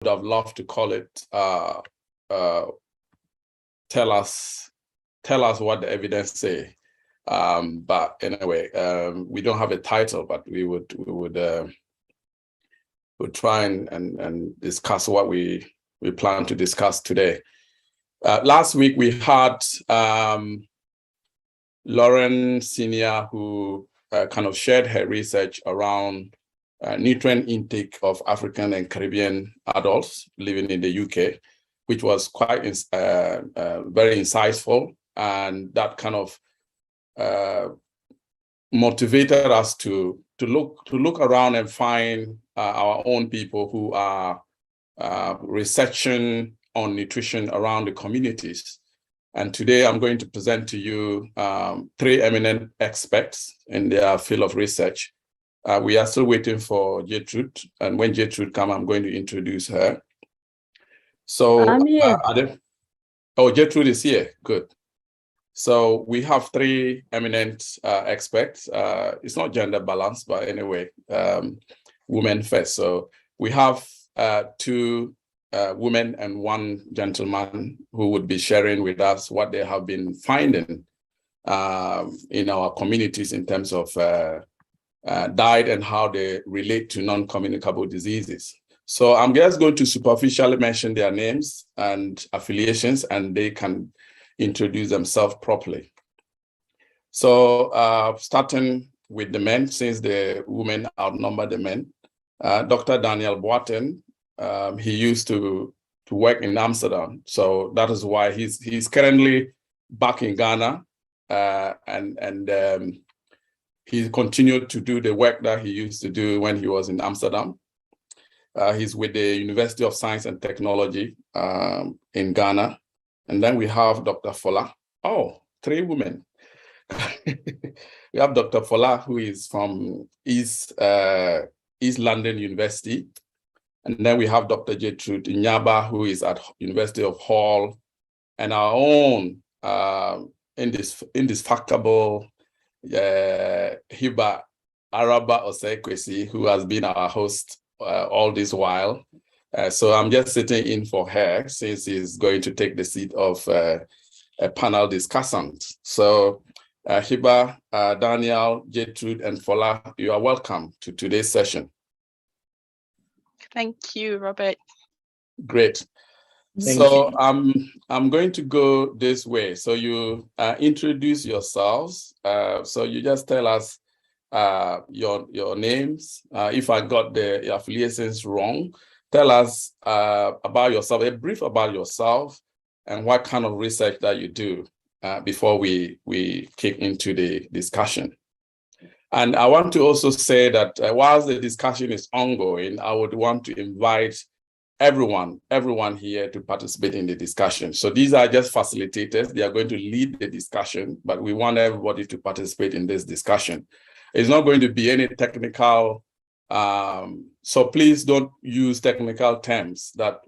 have loved to call it tell us what the evidence say. But anyway, we don't have a title, but we would try and discuss what we plan to discuss today. Last week we had Lauren Senior, who kind of shared her research around nutrient intake of African and Caribbean adults living in the UK, which was quite very insightful, and that kind of motivated us to look around and find our own people who are researching on nutrition around the communities. And today I'm going to present to you 3 eminent experts in their field of research. We are still waiting for Gertrude, and when Gertrude comes, I'm going to introduce her. So, I'm here. Oh, Gertrude is here. Good. So we have 3 eminent experts. It's not gender balanced, but anyway, women first. So we have 2 women and 1 gentleman who would be sharing with us what they have been finding in our communities in terms of diet and how they relate to non-communicable diseases. So I'm just going to superficially mention their names and affiliations, and they can introduce themselves properly. So starting with the men, since the women outnumber the men, Dr. Daniel Boateng, he used to work in Amsterdam. So that is why he's currently back in Ghana, and he continued to do the work that he used to do when he was in Amsterdam. He's with the University of Science and Technology in Ghana. And then we have Dr. Fola. Oh, 3 women. We have Dr. Fola, who is from East London University. And then we have Dr. Gertrude Nyaaba, who is at University of Hull, and our own indefatigable Hibbah Araba Osei-Kwasi, who has been our host all this while. So I'm just sitting in for her since he's going to take the seat of a panel discussant. So Hibbah, Daniel, Gertrude, and Fola, you are welcome to today's session. Thank you, Robert. Great. So I'm going to go this way. So you introduce yourselves. So you just tell us your names. If I got the affiliations wrong, tell us about yourself, a brief about yourself, and what kind of research that you do before we kick into the discussion. And I want to also say that whilst the discussion is ongoing, I would want to invite everyone here to participate in the discussion. So these are just facilitators. They are going to lead the discussion, but we want everybody to participate in this discussion. It's not going to be any technical, so please don't use technical terms that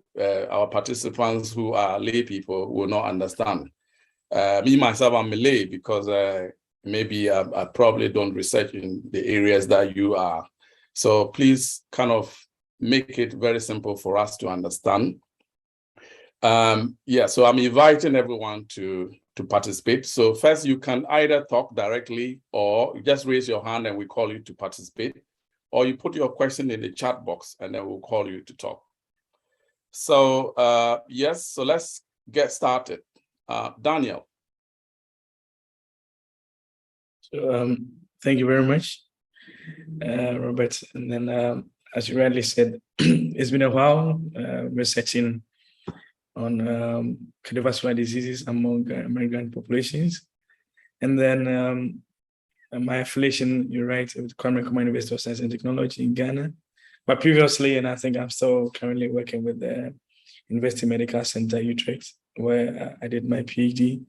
our participants who are lay people will not understand. Me, myself, I'm a lay because maybe I probably don't research in the areas that you are. So please kind of make it very simple for us to understand. Yeah, so I'm inviting everyone to participate. So first, you can either talk directly or just raise your hand and we call you to participate, or you put your question in the chat box and then we'll call you to talk. So yes, so let's get started. Daniel. So, thank you very much, Robert. And then, as you rightly said, it's been a while researching on cardiovascular diseases among migrant populations. And then my affiliation, you're right, with Kwame Nkrumah University of Science and Technology in Ghana. But previously, and I think I'm still currently working with the University Medical Center, Utrecht, where I did my PhD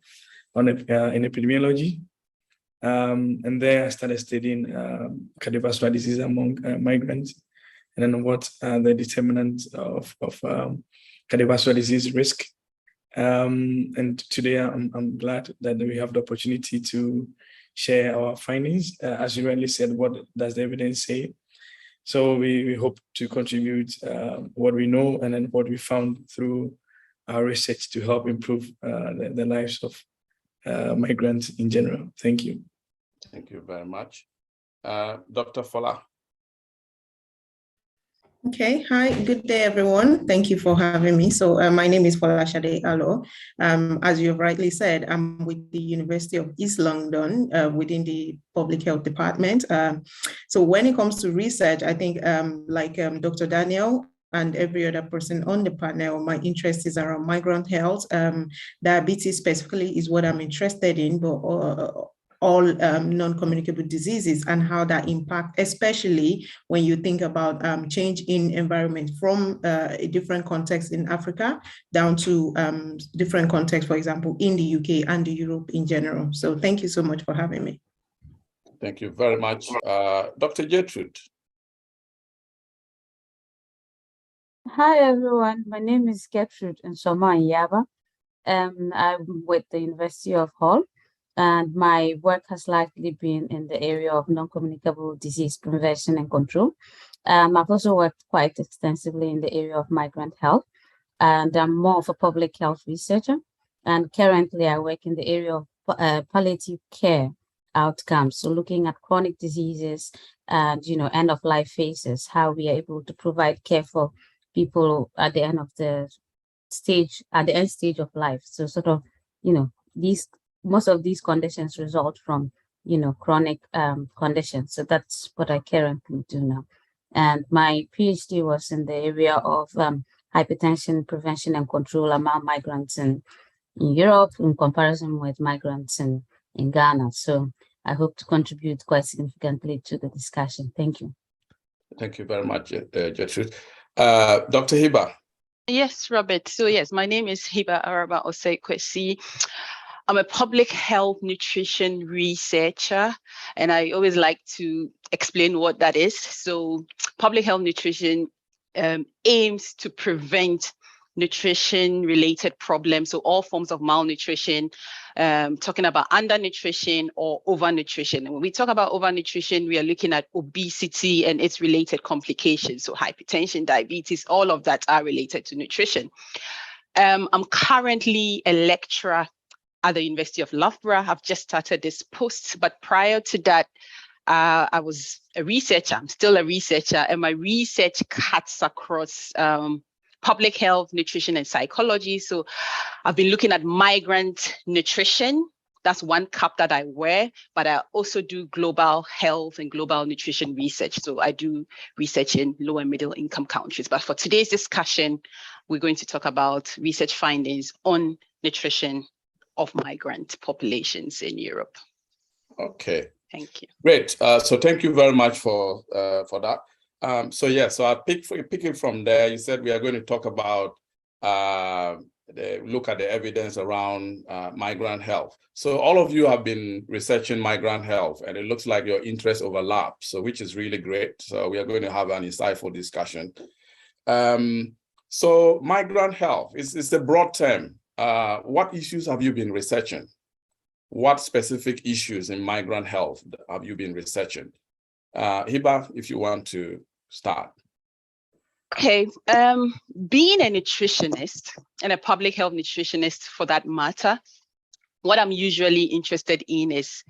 in epidemiology. And there I started studying cardiovascular disease among migrants, and then what are the determinants of cardiovascular disease risk. And today I'm glad that we have the opportunity to share our findings. As you rightly said, what does the evidence say? So we hope to contribute what we know and then what we found through our research to help improve the lives of migrants in general. Thank you. Thank you very much. Dr. Fola. Okay, hi, good day, everyone. Thank you for having me. So my name is Folashade Alloh. As you've rightly said, I'm with the University of East London within the Public Health Department. So when it comes to research, I think like Dr. Daniel and every other person on the panel, my interest is around migrant health. Diabetes specifically is what I'm interested in, but all non-communicable diseases and how that impact, especially when you think about change in environment from a different context in Africa down to different contexts, for example, in the UK and Europe in general. So thank you so much for having me. Thank you very much. Dr. Gertrude. Hi, everyone. My name is Gertrude Nsorma Nyaaba. I'm with the University of Hull. And my work has likely been in the area of non-communicable disease prevention and control. I've also worked quite extensively in the area of migrant health, and I'm more of a public health researcher. And currently I work in the area of palliative care outcomes. So looking at chronic diseases and, end of life phases, how we are able to provide care for people at the end of the stage, at the end stage of life. So sort of, most of these conditions result from, chronic conditions. So that's what I currently do now. And my PhD was in the area of hypertension prevention and control among migrants in Europe in comparison with migrants in Ghana. So I hope to contribute quite significantly to the discussion. Thank you. Thank you very much, Gertrude. Dr. Hibbah. Yes, Robert. So yes, my name is Hibbah Araba Osei-Kwasi. I'm a public health nutrition researcher, and I always like to explain what that is. So public health nutrition aims to prevent nutrition-related problems, so all forms of malnutrition, talking about undernutrition or overnutrition. And when we talk about overnutrition, we are looking at obesity and its related complications. So hypertension, diabetes, all of that are related to nutrition. I'm currently a lecturer at the University of Loughborough. I've just started this post, but prior to that, I was a researcher. I'm still a researcher, and my research cuts across public health, nutrition, and psychology. So I've been looking at migrant nutrition. That's one cap that I wear, but I also do global health and global nutrition research. So I do research in low and middle income countries. But for today's discussion, we're going to talk about research findings on nutrition of migrant populations in Europe. Okay. Thank you. Great. So thank you very much for that. So I'll pick it from there. You said we are going to talk about look at the evidence around migrant health. So all of you have been researching migrant health, and it looks like your interests overlap, so which is really great. So we are going to have an insightful discussion. So migrant health is a broad term. What issues have you been researching? What specific issues in migrant health have you been researching? Hibbah, if you want to start. Okay, being a nutritionist and a public health nutritionist for that matter, what I'm usually interested in is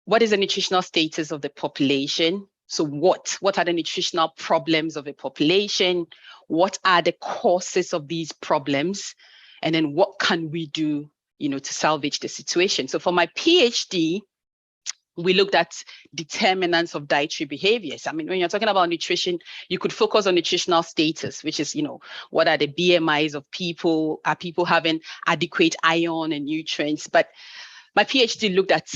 what is the nutritional status of the population? So what are the nutritional problems of a population? What are the causes of these problems? And then what can we do, to salvage the situation? So for my PhD, we looked at determinants of dietary behaviors. I mean, when you're talking about nutrition, you could focus on nutritional status, which is, what are the BMIs of people? Are people having adequate iron and nutrients? But my PhD looked at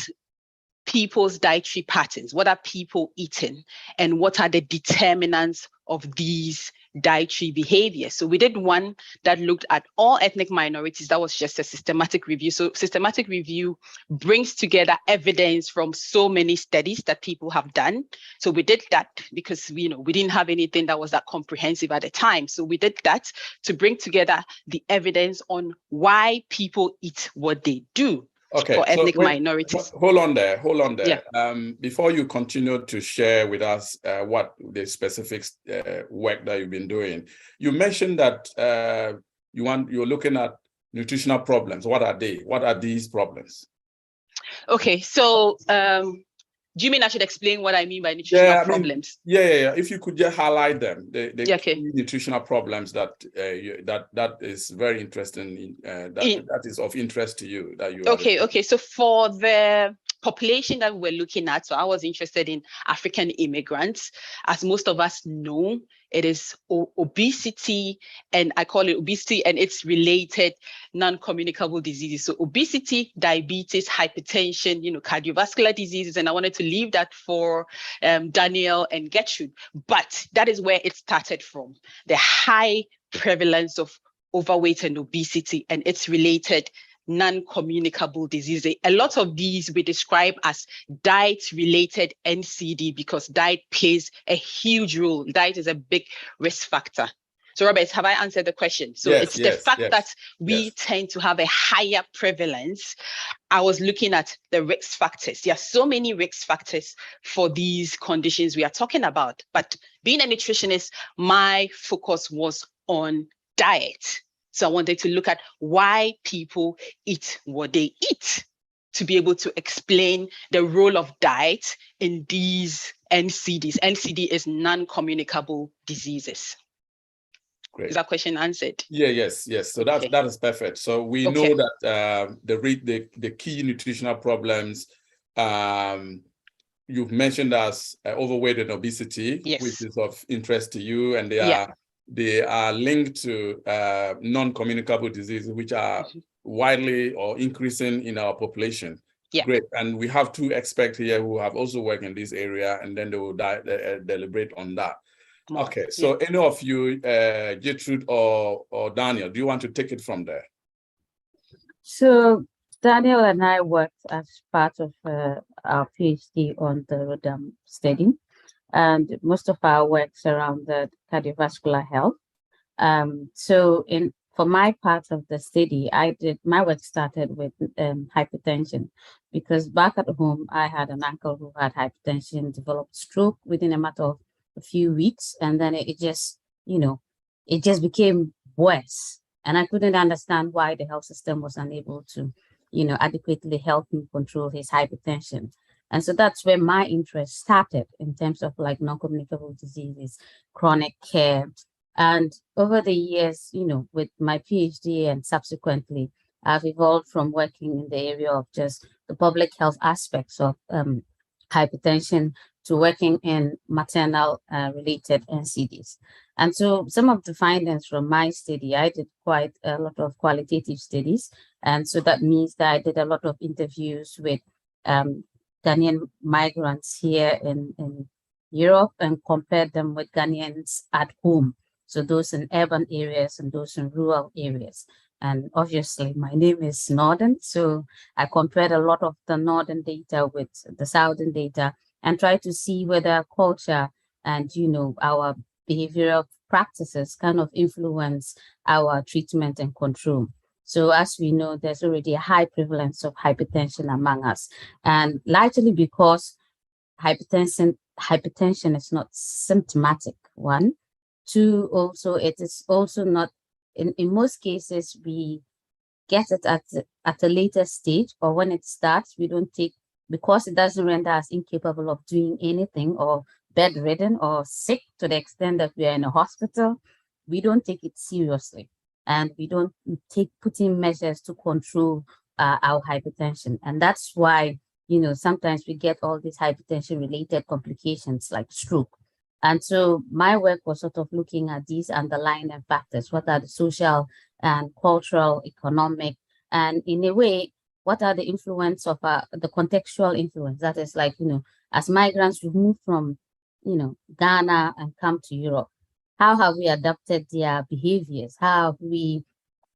people's dietary patterns. What are people eating? And what are the determinants of these dietary behaviors? So we did one that looked at all ethnic minorities. That was just a systematic review. So systematic review brings together evidence from so many studies that people have done. So we did that because we didn't have anything that was that comprehensive at the time. So we did that to bring together the evidence on why people eat what they do. Okay, for ethnic so minorities. Hold on there. Yeah. Before you continue to share with us what the specific work that you've been doing, you mentioned that you're looking at nutritional problems. What are they? What are these problems? Okay, so do you mean I should explain what I mean by nutritional problems? Yeah. If you could just highlight them, the okay. key nutritional problems that that is very interesting, that is of interest to you. Okay. So for the population that we're looking at, so I was interested in African immigrants. As most of us know, it is obesity, and I call it obesity and its related non-communicable diseases. So obesity, diabetes, hypertension, cardiovascular diseases, and I wanted to leave that for Daniel and Gertrude. But that is where it started from, the high prevalence of overweight and obesity and its related non-communicable diseases. A lot of these we describe as diet-related NCD because diet plays a huge role. Diet is a big risk factor. So Robert, have I answered the question? So it's the fact that we tend to have a higher prevalence. I was looking at the risk factors. There are so many risk factors for these conditions we are talking about. But being a nutritionist, my focus was on diet. So I wanted to look at why people eat what they eat to be able to explain the role of diet in these NCDs. NCD is non-communicable diseases. Great. Is that question answered? Yes. So that is perfect. So we know that the key nutritional problems you've mentioned as overweight and obesity, which is of interest to you, and they are linked to non-communicable diseases, which are widely or increasing in our population. Yeah. Great. And we have two experts here who have also worked in this area, and then they will deliberate on that. Okay. So any of you, Gertrude or Daniel, do you want to take it from there? So Daniel and I worked as part of our PhD on the Rodam study. And most of our works around the cardiovascular health. For my part of the study, my work started with hypertension, because back at home, I had an uncle who had hypertension, developed stroke within a matter of a few weeks. And then it just became worse. And I couldn't understand why the health system was unable to, adequately help him control his hypertension. And so that's where my interest started in terms of like non-communicable diseases, chronic care. And over the years, with my PhD and subsequently, I've evolved from working in the area of just the public health aspects of hypertension to working in maternal related NCDs. And so some of the findings from my study, I did quite a lot of qualitative studies. And so that means that I did a lot of interviews with Ghanaian migrants here in Europe and compared them with Ghanaians at home. So those in urban areas and those in rural areas. And obviously my name is Northern. So I compared a lot of the Northern data with the Southern data and tried to see whether culture and, our behavioral practices kind of influence our treatment and control. So as we know, there's already a high prevalence of hypertension among us, and largely because hypertension is not symptomatic, one. Two, also, it is also not, in most cases, we get it at a later stage, or when it starts, we don't take, because it doesn't render us incapable of doing anything or bedridden or sick to the extent that we are in a hospital, we don't take it seriously. And we don't put in measures to control our hypertension. And that's why, sometimes we get all these hypertension related complications like stroke. And so my work was sort of looking at these underlying factors. What are the social and cultural, economic, and in a way, what are the influence of the contextual influence? That is like, as migrants who move from, Ghana and come to Europe, how have we adapted their behaviors? How have we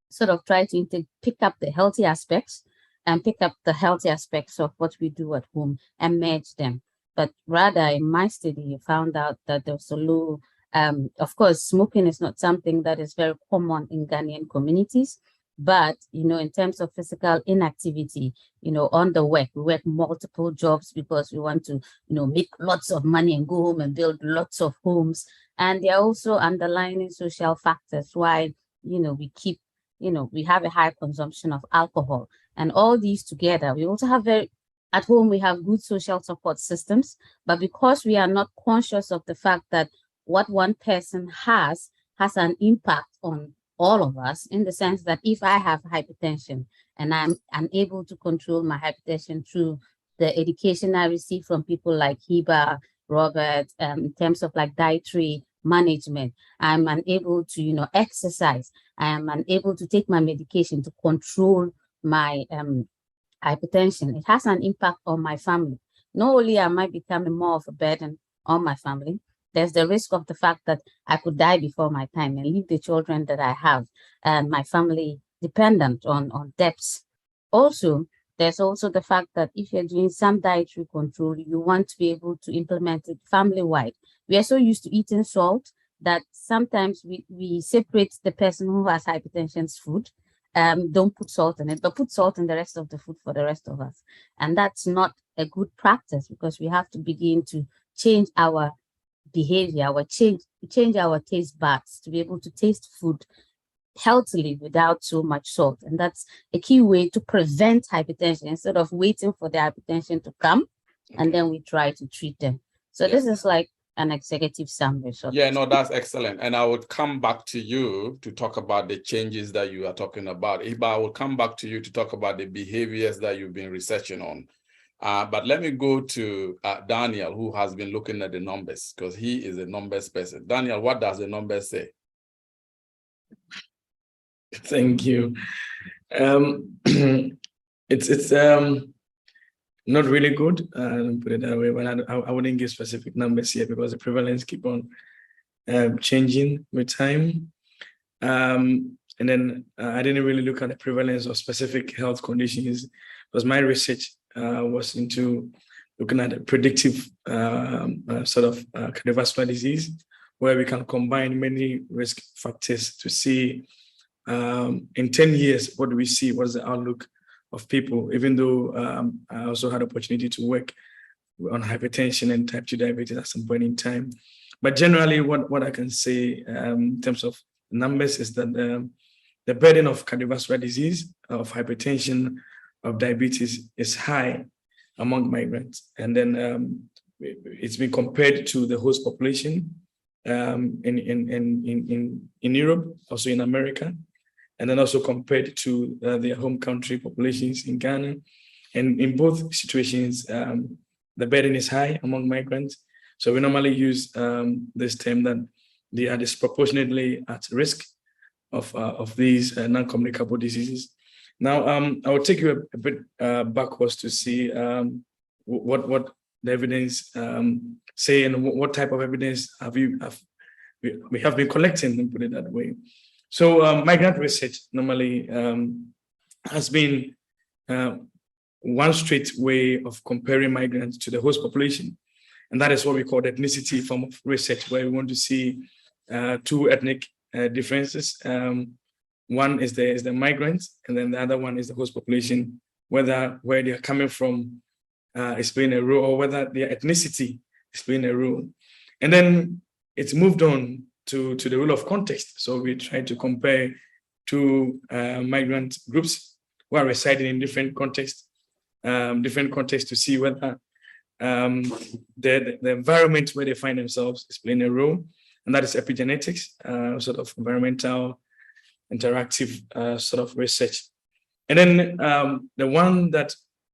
sort of tried to pick up the healthy aspects and pick up the healthy aspects of what we do at home and merge them? But rather, in my study, you found out that there was a low, of course, smoking is not something that is very common in Ghanaian communities, But, in terms of physical inactivity, on the work, we work multiple jobs because we want to, make lots of money and go home and build lots of homes. And there are also underlying social factors why, we keep, we have a high consumption of alcohol. And all these together, we also have at home, we have good social support systems, but because we are not conscious of the fact that what one person has an impact on all of us, in the sense that if I have hypertension and I'm unable to control my hypertension through the education I receive from people like Hibbah, Robert, in terms of like dietary management, I'm unable to, exercise, I am unable to take my medication to control my hypertension, it has an impact on my family. Not only am I becoming more of a burden on my family, there's the risk of the fact that I could die before my time and leave the children that I have and my family dependent on debts. Also, there's also the fact that if you're doing some dietary control, you want to be able to implement it family-wide. We are so used to eating salt that sometimes we separate the person who has hypertension's food. Don't put salt in it, but put salt in the rest of the food for the rest of us. And that's not a good practice, because we have to begin to change our behavior, change our taste buds to be able to taste food healthily without so much salt. And that's a key way to prevent hypertension, instead of waiting for the hypertension to come and then we try to treat them. So this is like an executive summary. No, that's excellent. And I would come back to you to talk about the changes that you are talking about. Hibbah, I will come back to you to talk about the behaviors that you've been researching on. But let me go to Daniel, who has been looking at the numbers, because he is a numbers person. Daniel, what does the numbers say? Thank you. It's not really good, put it that way, but I wouldn't give specific numbers here because the prevalence keep on changing with time. And then I didn't really look at the prevalence of specific health conditions, because my research was into looking at a predictive sort of cardiovascular disease, where we can combine many risk factors to see in 10 years, what do we see? What's the outlook of people? Even though I also had opportunity to work on hypertension and type 2 diabetes at some point in time. But generally, what I can say in terms of numbers is that the burden of cardiovascular disease, of hypertension, of diabetes is high among migrants. And then it's been compared to the host population in Europe, also in America, and then also compared to their home country populations in Ghana. And in both situations, the burden is high among migrants. So we normally use this term that they are disproportionately at risk of these non-communicable diseases. Now, I will take you a bit backwards to see what the evidence say and what type of evidence we have been collecting, and put it that way. So migrant research normally has been one straight way of comparing migrants to the host population. And that is what we call the ethnicity form of research, where we want to see two ethnic differences. One is the migrants, and then the other one is the host population, where they are coming from is playing a role, or whether their ethnicity is playing a role. And then it's moved on to the role of context. So we try to compare two migrant groups who are residing in different contexts to see whether the environment where they find themselves is playing a role, and that is epigenetics, sort of environmental interactive sort of research. And then the one that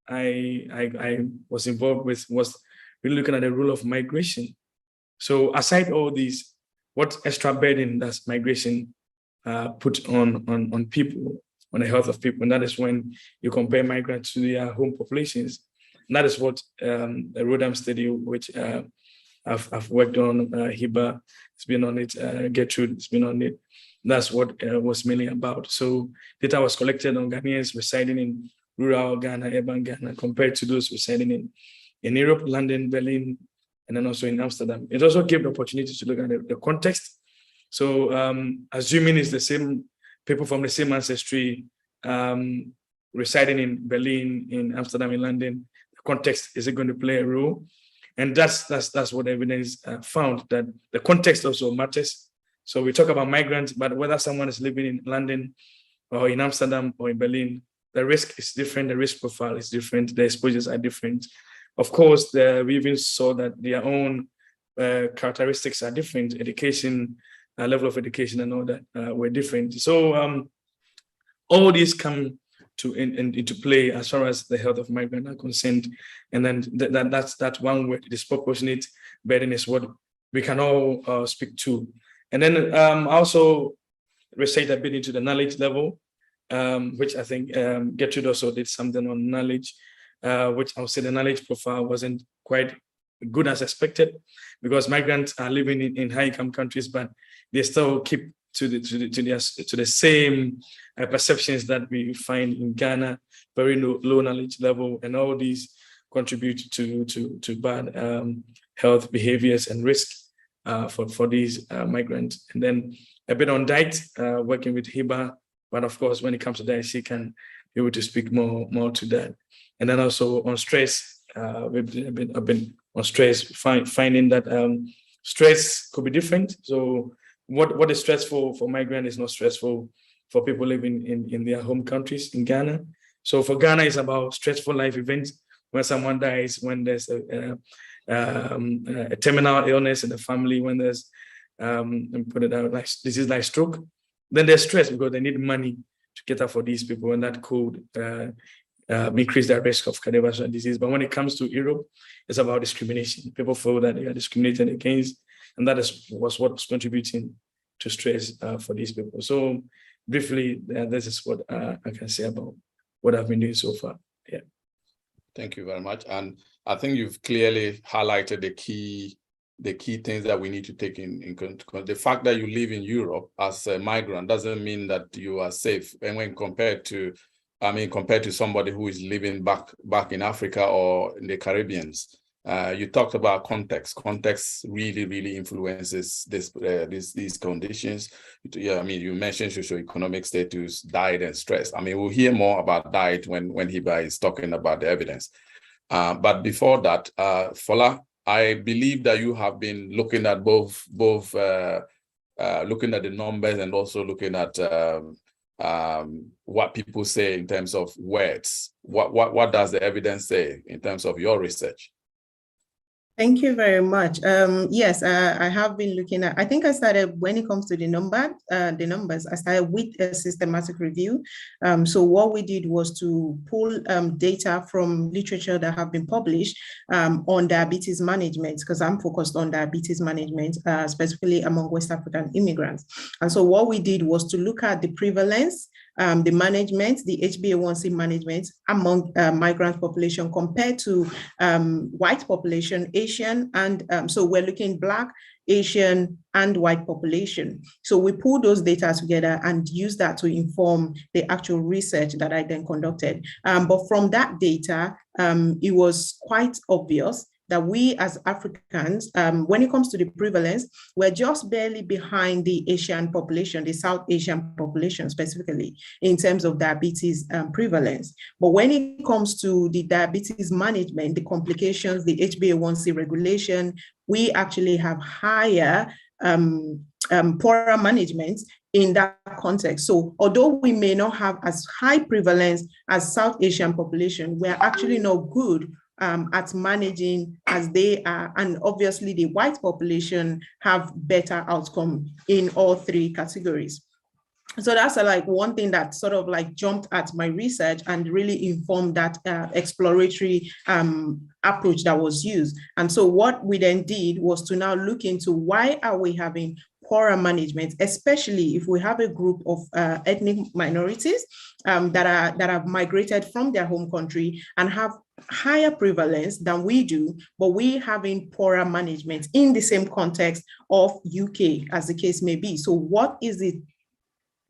I was involved with was really looking at the role of migration. So aside all these, what extra burden does migration put on people, on the health of people? And that is when you compare migrants to their home populations. And that is what the Rodham study, which I've worked on, Hibbah has been on it, Gertrude has been on it. That's what was mainly about. So data was collected on Ghanaians residing in rural Ghana, urban Ghana, compared to those residing in Europe, London, Berlin, and then also in Amsterdam. It also gave the opportunity to look at the context. So assuming it's the same people from the same ancestry, residing in Berlin, in Amsterdam, in London, the context is going to play a role. And that's what evidence found, that the context also matters. So we talk about migrants, but whether someone is living in London or in Amsterdam or in Berlin, the risk is different, the risk profile is different, the exposures are different. Of course, we even saw that their own characteristics are different. Education, level of education and all that were different. So all these come into play as far as the health of migrants are concerned. And then that's one word, disproportionate burden is what we can all speak to. And then also research a bit into the knowledge level, which I think Gertrude also did something on knowledge, which I would say the knowledge profile wasn't quite good as expected, because migrants are living in high-income countries, but they still keep to the same perceptions that we find in Ghana, very low knowledge level, and all these contribute to bad health behaviors and risk for these migrants. And then a bit on diet, working with Hibbah, but of course, when it comes to diet, she can be able to speak more to that. And then also on stress, I've been on stress, finding that stress could be different. So what is stressful for migrants is not stressful for people living in their home countries in Ghana. So for Ghana, it's about stressful life events, when someone dies, when there's a terminal illness in the family, when there's put it out, like disease like stroke, then there's stress because they need money to cater for these people, and that could increase their risk of cardiovascular disease. But when it comes to Europe, it's about discrimination. People feel that they are discriminated against, and that was what's contributing to stress for these people. So briefly, this is what I can say about what I've been doing so far. Yeah. Thank you very much. And I think you've clearly highlighted the key things that we need to take in consideration. The fact that you live in Europe as a migrant doesn't mean that you are safe. And when compared to somebody who is living back in Africa or in the Caribbean, you talked about context. Context really influences these conditions. Yeah, I mean, you mentioned socioeconomic status, diet, and stress. I mean, we'll hear more about diet when Hibbah is talking about the evidence. But before that, Fola, I believe that you have been looking at both looking at the numbers and also looking at what people say in terms of words. What does the evidence say in terms of your research? Thank you very much. Yes, I have been looking at, I think I started, when it comes to the numbers, I started with a systematic review. So what we did was to pull data from literature that have been published on diabetes management, because I'm focused on diabetes management, specifically among West African immigrants. And so what we did was to look at the prevalence, the management, the HbA1c management among migrant population compared to white population, Asian, and so we're looking Black, Asian, and white population. So we pull those data together and use that to inform the actual research that I then conducted. But from that data, it was quite obvious that we as Africans, when it comes to the prevalence, we're just barely behind the Asian population, the South Asian population specifically, in terms of diabetes prevalence. But when it comes to the diabetes management, the complications, the HbA1c regulation, we actually have higher, poorer management in that context. So although we may not have as high prevalence as South Asian population, we're actually not good at managing as they are, and obviously the white population have better outcome in all three categories. So that's like one thing that sort of like jumped at my research and really informed that exploratory approach that was used. And so what we then did was to now look into why are we having poorer management, especially if we have a group of ethnic minorities that have migrated from their home country and have higher prevalence than we do, but we having poorer management in the same context of UK, as the case may be. So what is the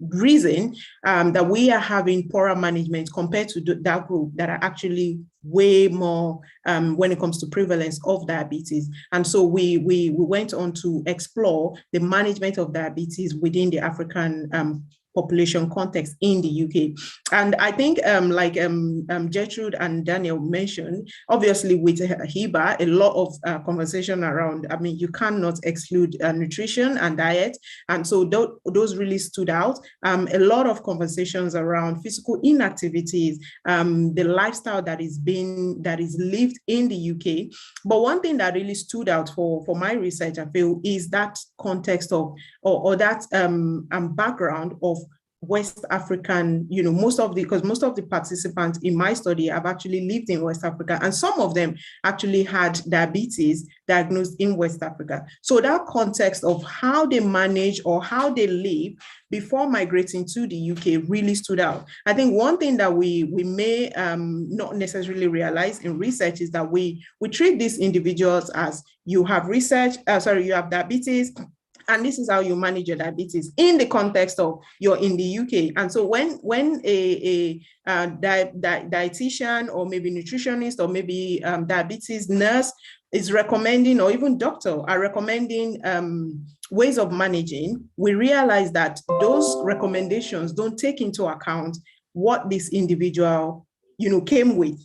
reason that we are having poorer management compared to that group that are actually way more when it comes to prevalence of diabetes? And so we went on to explore the management of diabetes within the African population context in the UK. And I think like Gertrude and Daniel mentioned, obviously with Hibbah, a lot of conversation around, I mean, you cannot exclude nutrition and diet. And so those really stood out. A lot of conversations around physical inactivities, the lifestyle that is lived in the UK. But one thing that really stood out for my research, I feel, is that context of, or that background of West African, you know, because most of the participants in my study have actually lived in West Africa, and some of them actually had diabetes diagnosed in West Africa. So that context of how they manage or how they live before migrating to the UK really stood out. I think one thing that we may not necessarily realize in research is that we treat these individuals as you have diabetes, and this is how you manage your diabetes in the context of you're in the UK. And so when a dietitian or maybe nutritionist or maybe diabetes nurse is recommending, or even doctor are recommending ways of managing, we realize that those recommendations don't take into account what this individual, you know, came with.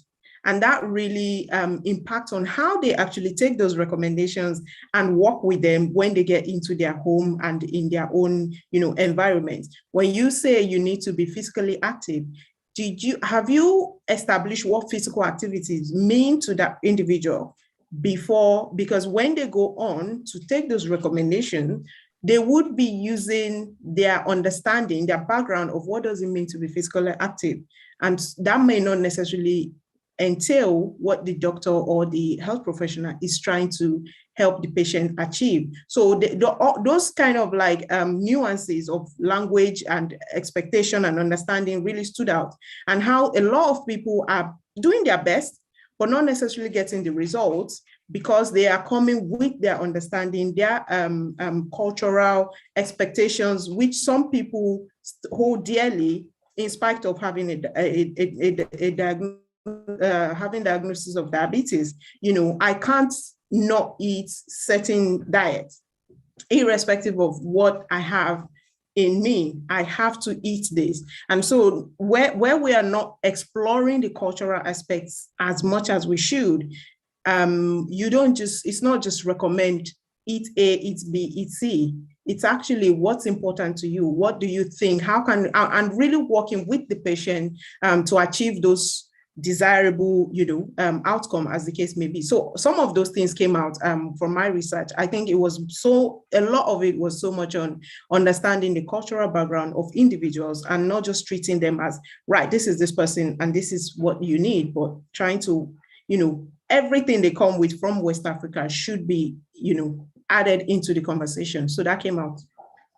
And that really impacts on how they actually take those recommendations and work with them when they get into their home and in their own, you know, environment. When you say you need to be physically active, have you established what physical activities mean to that individual before? Because when they go on to take those recommendations, they would be using their understanding, their background of what does it mean to be physically active. And that may not necessarily entail what the doctor or the health professional is trying to help the patient achieve. So those kind of like nuances of language and expectation and understanding really stood out, and how a lot of people are doing their best, but not necessarily getting the results because they are coming with their understanding, their cultural expectations, which some people hold dearly in spite of having a diagnosis of diabetes. You know, I can't not eat certain diets, irrespective of what I have in me. I have to eat this. And so where we are not exploring the cultural aspects as much as we should, it's not just recommend eat A, eat B, eat C. It's actually what's important to you. What do you think? How can, and really working with the patient to achieve those desirable, you know, outcome, as the case may be. So some of those things came out from my research. I think a lot of it was so much on understanding the cultural background of individuals and not just treating them as, right, this is this person and this is what you need, but trying to, you know, everything they come with from West Africa should be, you know, added into the conversation. So that came out.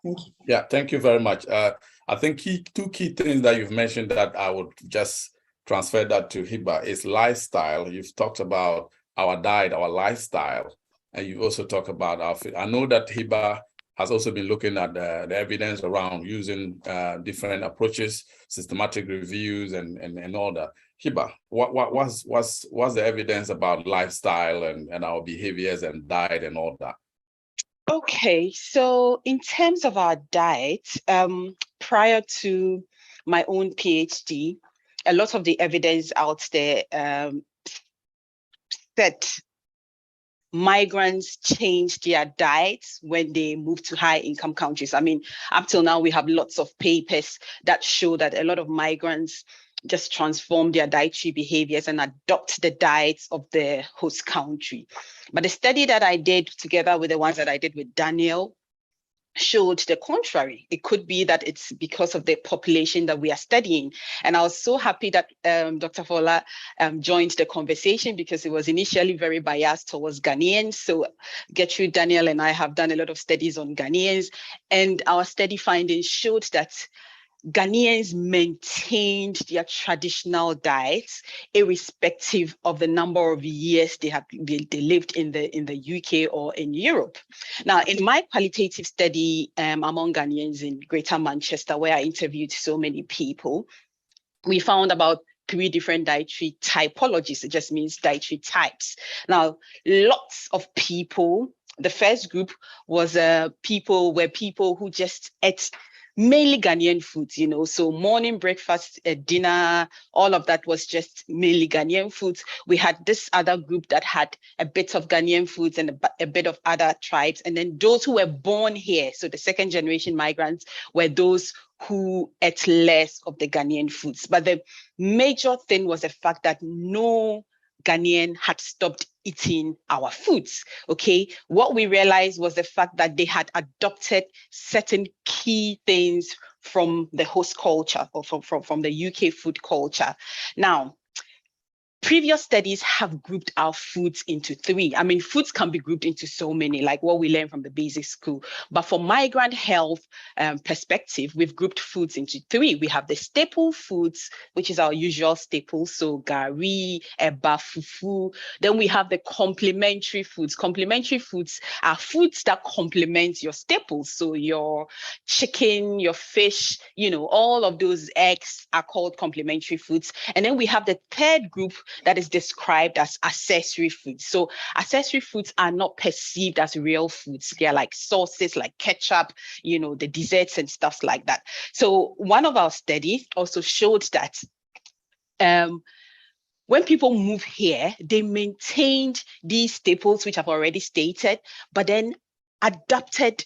Thank you. Yeah, thank you very much. I think two key things that you've mentioned that I would just transfer that to Hibbah is lifestyle. You've talked about our diet, our lifestyle, and you've also talked about our food. I know that Hibbah has also been looking at the evidence around using different approaches, systematic reviews, and all that. Hibbah, what's the evidence about lifestyle and our behaviors and diet and all that? Okay, so in terms of our diet, prior to my own PhD, a lot of the evidence out there said migrants changed their diets when they moved to high-income countries. I mean, up till now, we have lots of papers that show that a lot of migrants just transform their dietary behaviors and adopt the diets of the host country. But the study that I did together with the ones that I did with Daniel showed the contrary. It could be that it's because of the population that we are studying. And I was so happy that Dr. Fola joined the conversation, because it was initially very biased towards Ghanaians. So Gertrude, Daniel, and I have done a lot of studies on Ghanaians, and our study findings showed that Ghanaians maintained their traditional diets, irrespective of the number of years they lived in the UK or in Europe. Now, in my qualitative study among Ghanaians in Greater Manchester, where I interviewed so many people, we found about 3 different dietary typologies. It just means dietary types. Now, lots of people, the first group was people who just ate mainly Ghanaian foods, so morning, breakfast, dinner, all of that was just mainly Ghanaian foods. We had this other group that had a bit of Ghanaian foods and a bit of other tribes. And then those who were born here, so the second generation migrants, were those who ate less of the Ghanaian foods. But the major thing was the fact that no Ghanaian had stopped eating our foods. Okay, what we realized was the fact that they had adopted certain key things from the host culture or from the UK food culture. Now, previous studies have grouped our foods into three. I mean, foods can be grouped into so many, like what we learned from the basic school. But for migrant health perspective, we've grouped foods into three. We have the staple foods, which is our usual staples, so gari, eba, fufu. Then we have the complementary foods. Complementary foods are foods that complement your staples. So your chicken, your fish, all of those eggs are called complementary foods. And then we have the third group that is described as accessory foods. So accessory foods are not perceived as real foods. They are like sauces, like ketchup, the desserts and stuff like that. So one of our studies also showed that when people move here, they maintained these staples, which I've already stated, but then adapted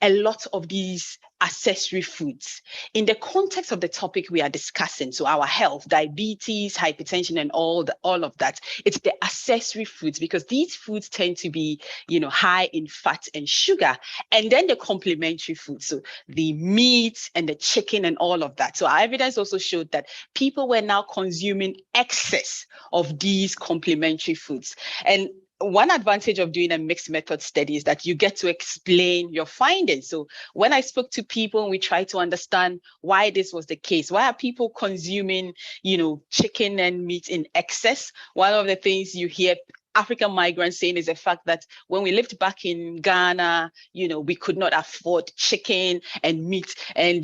a lot of these accessory foods in the context of the topic we are discussing. So our health, diabetes, hypertension, and all of that. It's the accessory foods, because these foods tend to be, high in fat and sugar. And then the complementary foods, so the meat and the chicken and all of that. So our evidence also showed that people were now consuming excess of these complementary foods. And one advantage of doing a mixed method study is that you get to explain your findings. So when I spoke to people and we tried to understand why this was the case, why are people consuming, chicken and meat in excess? One of the things you hear African migrants saying is the fact that when we lived back in Ghana, we could not afford chicken and meat, and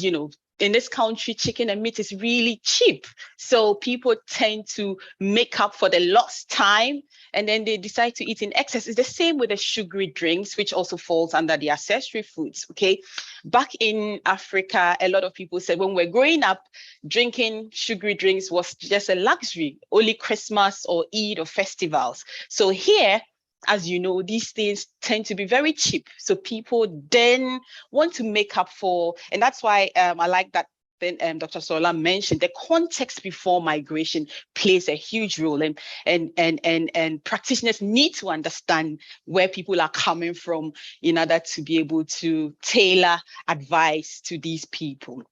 in this country, chicken and meat is really cheap. So people tend to make up for the lost time, and then they decide to eat in excess. It's the same with the sugary drinks, which also falls under the accessory foods, okay? Back in Africa, a lot of people said when we're growing up, drinking sugary drinks was just a luxury, only Christmas or Eid or festivals. So here, as you know, these things tend to be very cheap. So people then want to make up for, and that's why I like that then Dr. Sola mentioned the context before migration plays a huge role, and practitioners need to understand where people are coming from in order to be able to tailor advice to these people.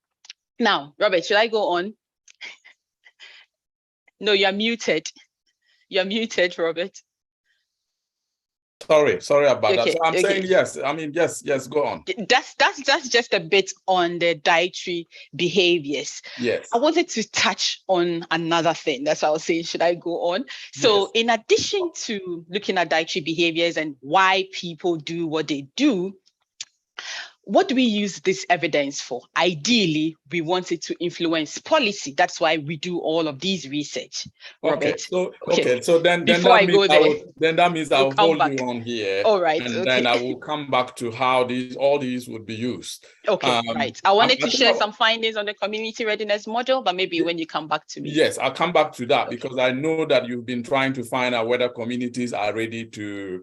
Now, Robert, should I go on? No, you're muted. You're muted, Robert. Sorry about that. So I'm saying yes. I mean, yes, go on. That's just a bit on the dietary behaviors. Yes. I wanted to touch on another thing. That's why I was saying, should I go on? So in addition to looking at dietary behaviors and why people do what they do, what do we use this evidence for? Ideally, we want it to influence policy. That's why we do all of these research, Robert. So then that means I'll hold you on here. All right. And then I will come back to how all these would be used. Okay, right. I wanted to share some findings on the community readiness module, but maybe when you come back to me. Yes, I'll come back to that because I know that you've been trying to find out whether communities are ready to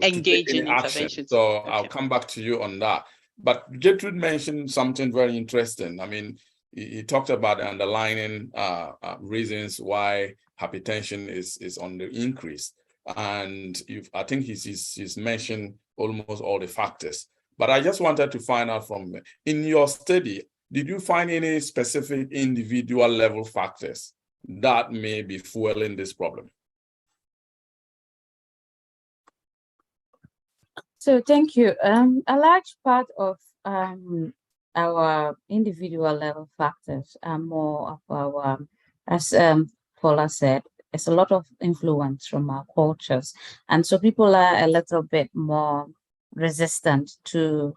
engage in action. So I'll come back to you on that. But Gertrude mentioned something very interesting. I mean, he talked about the underlying reasons why hypertension is on the increase. And I think he's mentioned almost all the factors. But I just wanted to find out from, in your study, did you find any specific individual level factors that may be fueling this problem? So thank you. A large part of our individual level factors are more of our, as Paula said, it's a lot of influence from our cultures. And so people are a little bit more resistant to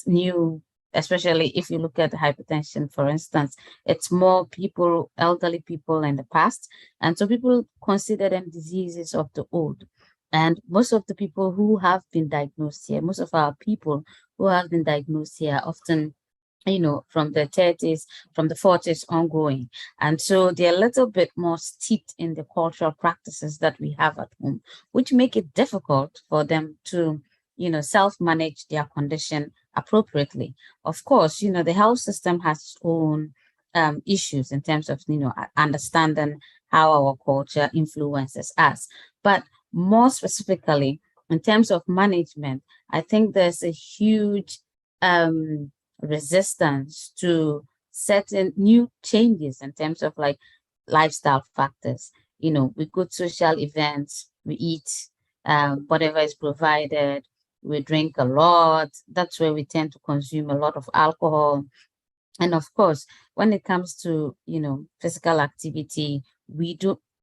new, especially if you look at hypertension, for instance, it's more people, elderly people in the past. And so people consider them diseases of the old. And most of the people who have been diagnosed here, most of our people who have been diagnosed here often, from the 30s, from the 40s ongoing. And so they're a little bit more steeped in the cultural practices that we have at home, which make it difficult for them to, self-manage their condition appropriately. Of course, the health system has its own issues in terms of, understanding how our culture influences us. But more specifically, in terms of management, I think there's a huge resistance to certain new changes in terms of like lifestyle factors. We go to social events, we eat whatever is provided, we drink a lot. That's where we tend to consume a lot of alcohol. And of course, when it comes to, physical activity,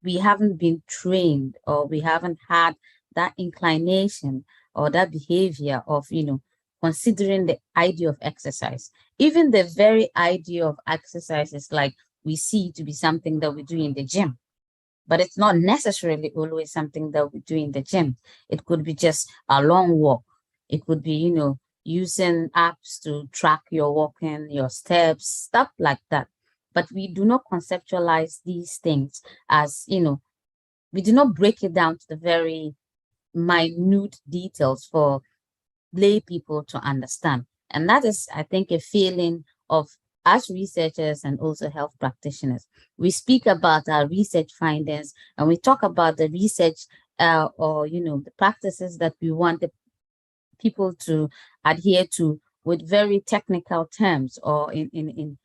we haven't been trained, or we haven't had that inclination or that behavior of, considering the idea of exercise. Even the very idea of exercise is like we see to be something that we do in the gym, but it's not necessarily always something that we do in the gym. It could be just a long walk. It could be, using apps to track your walking, your steps, stuff like that. But we do not conceptualize these things as, we do not break it down to the very minute details for lay people to understand. And that is, I think, a feeling of us researchers and also health practitioners. We speak about our research findings, and we talk about the research or, the practices that we want the people to adhere to with very technical terms, or in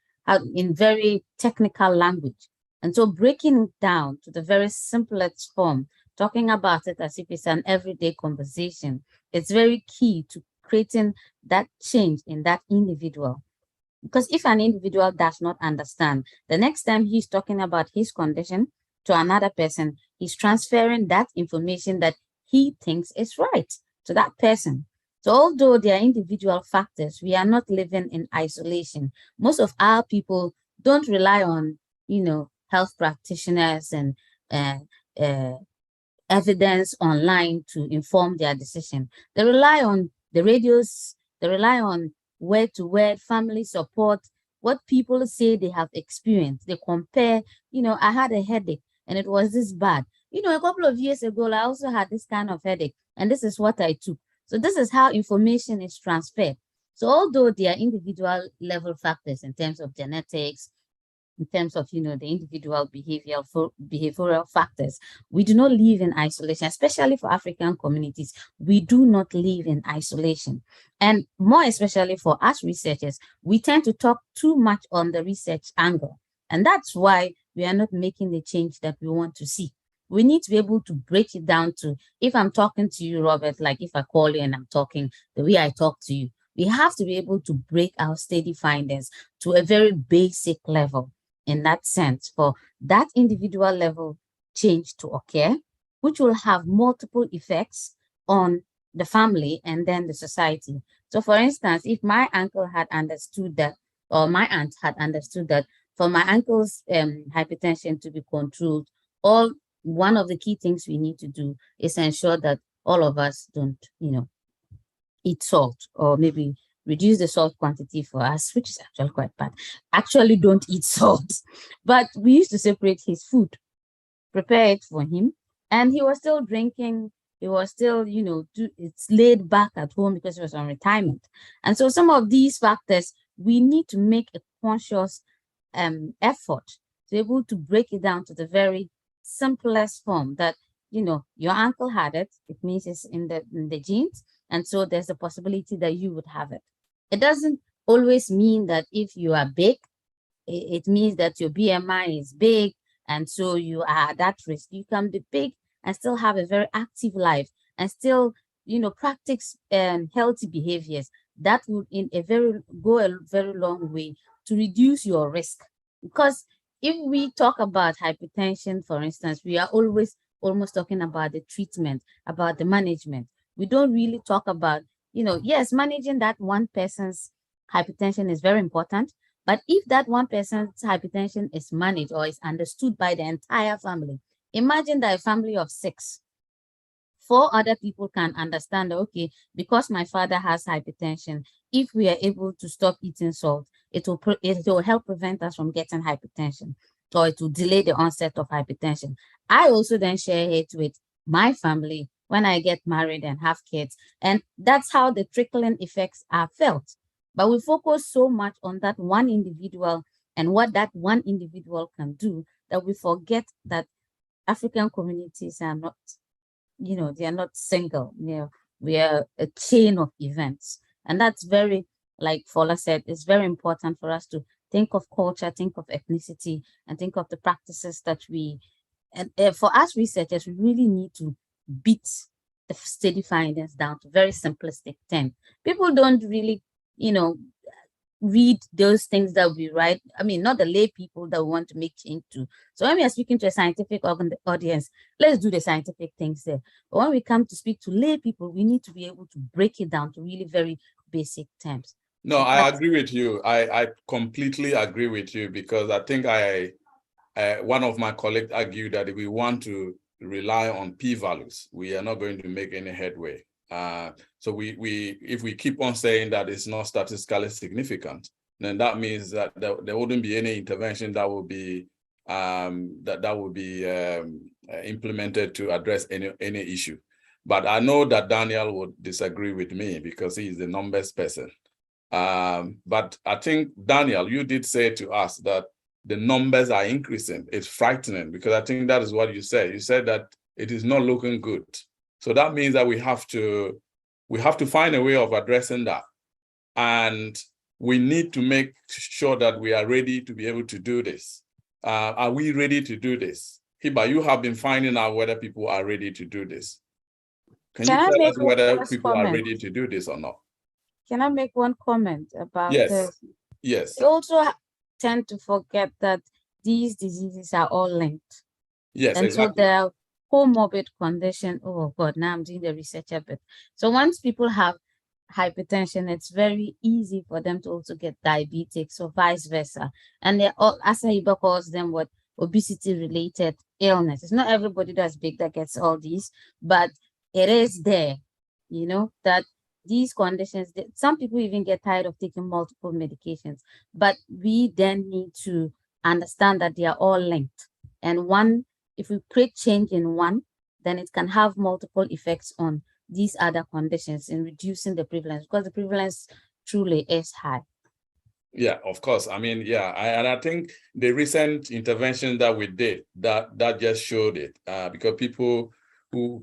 very technical language. And so breaking it down to the very simplest form, talking about it as if it's an everyday conversation, it's very key to creating that change in that individual. Because if an individual does not understand, the next time he's talking about his condition to another person, he's transferring that information that he thinks is right to that person. So although there are individual factors, we are not living in isolation. Most of our people don't rely on, health practitioners and evidence online to inform their decision. They rely on the radios, they rely on word-to-word family support, what people say they have experienced. They compare, I had a headache and it was this bad. A couple of years ago, I also had this kind of headache and this is what I took. So this is how information is transferred. So although there are individual level factors in terms of genetics, in terms of, the individual behavioral factors, we do not live in isolation, especially for African communities. We do not live in isolation. And more especially for us researchers, we tend to talk too much on the research angle. And that's why we are not making the change that we want to see. We need to be able to break it down to, if I'm talking to you, Robert, like if I call you and I'm talking the way I talk to you, we have to be able to break our study findings to a very basic level. In that sense, for that individual level change to occur, which will have multiple effects on the family and then the society. So for instance, if my uncle had understood that, or my aunt had understood that for my uncle's hypertension to be controlled, one of the key things we need to do is ensure that all of us don't, eat salt, or maybe reduce the salt quantity for us, which is actually quite bad. Actually don't eat salt. But we used to separate his food, prepare it for him, and he was still drinking. He was still, it's laid back at home because he was on retirement. And so some of these factors, we need to make a conscious effort to be able to break it down to the very simplest form that, your uncle had it. It means it's in the genes. And so there's a possibility that you would have it. It doesn't always mean that if you are big, it means that your BMI is big, and so you are at that risk. You can be big and still have a very active life and still, practice healthy behaviors that would go a very long way to reduce your risk. Because if we talk about hypertension, for instance, we are almost talking about the treatment, about the management. We don't really talk about, yes, managing that one person's hypertension is very important, but if that one person's hypertension is managed or is understood by the entire family, imagine that a family of 6, before other people can understand, okay, because my father has hypertension, if we are able to stop eating salt, it will help prevent us from getting hypertension, or it will delay the onset of hypertension. I also then share it with my family when I get married and have kids. And that's how the trickling effects are felt. But we focus so much on that one individual and what that one individual can do that we forget that African communities are not, they are not single. We are a chain of events. And that's very, like Fola said, it's very important for us to think of culture, think of ethnicity, and think of the practices that and for us researchers, we really need to beat the steady findings down to very simplistic terms. People don't really, read those things that we write. I mean, not the lay people that we want to make change to. So when we are speaking to a scientific audience, let's do the scientific things there. But when we come to speak to lay people, we need to be able to break it down to really very basic terms. No, I agree with you. I completely agree with you, because I think one of my colleagues argued that if we want to rely on p-values, we are not going to make any headway. So if we keep on saying that it's not statistically significant, then that means that there wouldn't be any intervention that will be implemented to address any issue. But I know that Daniel would disagree with me because he is the numbers person. But I think, Daniel, you did say to us that the numbers are increasing. It's frightening, because I think that is what you said. You said that it is not looking good. So that means that we have to find a way of addressing that. And we need to make sure that we are ready to be able to do this. Are we ready to do this? Hibbah, you have been finding out whether people are ready to do this. Can you tell us whether people are ready to do this or not? Can I make one comment about this? Yes. We also tend to forget that these diseases are all linked. Yes, and exactly. So there are comorbid condition. Oh God, now I'm doing the research a bit. So once people have hypertension, it's very easy for them to also get diabetics or vice versa. And they're all, as Hibbah calls them, what obesity-related illness. It's not everybody that's big that gets all these, but it is there, that these conditions, some people even get tired of taking multiple medications, but we then need to understand that they are all linked. And if we create change in one, then it can have multiple effects on these other conditions in reducing the prevalence, because the prevalence truly is high. Yeah, of course. I mean, yeah, and I think the recent intervention that we did, that just showed it, because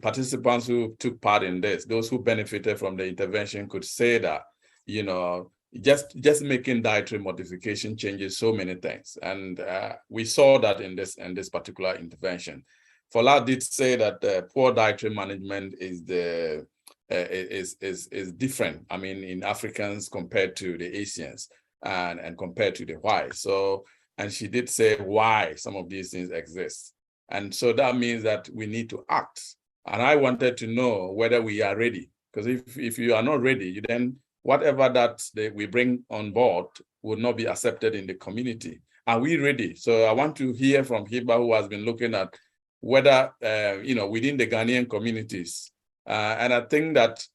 participants who took part in this, those who benefited from the intervention could say that, just making dietary modification changes so many things. And we saw that in this particular intervention. Fola did say that poor dietary management is different. I mean, in Africans compared to the Asians and compared to the whites. So, and she did say why some of these things exist. And so that means that we need to act. And I wanted to know whether we are ready, because if you are not ready, then whatever that we bring on board would not be accepted in the community. Are we ready? So I want to hear from Hibbah, who has been looking at whether, within the Ghanaian communities. And I think that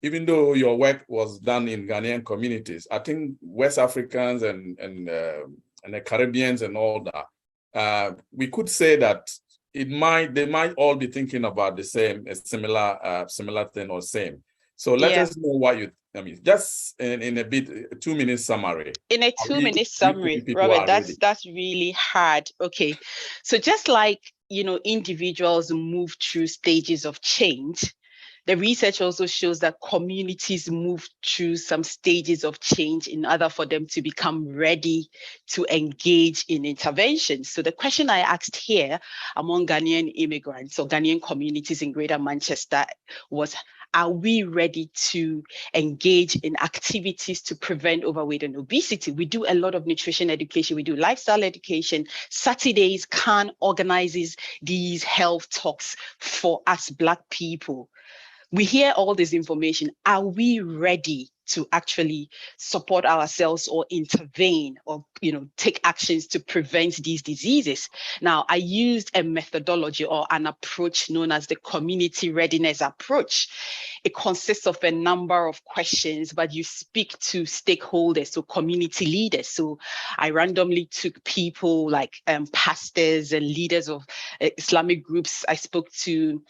even though your work was done in Ghanaian communities, I think West Africans and the Caribbeans and all that, we could say that they might all be thinking about a similar thing or same. So let us know what just in a bit, 2-minute summary. In a 2-minute summary, Robert, that's really hard. Okay, so just like individuals move through stages of change, the research also shows that communities move through some stages of change in order for them to become ready to engage in intervention. So the question I asked here among Ghanaian immigrants or Ghanaian communities in Greater Manchester was, are we ready to engage in activities to prevent overweight and obesity? We do a lot of nutrition education. We do lifestyle education. Saturdays, CAHN organizes these health talks for us Black people. We hear all this information. Are we ready to actually support ourselves or intervene or, take actions to prevent these diseases. Now, I used a methodology or an approach known as the community readiness approach. It consists of a number of questions, but you speak to stakeholders, so community leaders. So I randomly took people like pastors and leaders of Islamic groups. I spoke to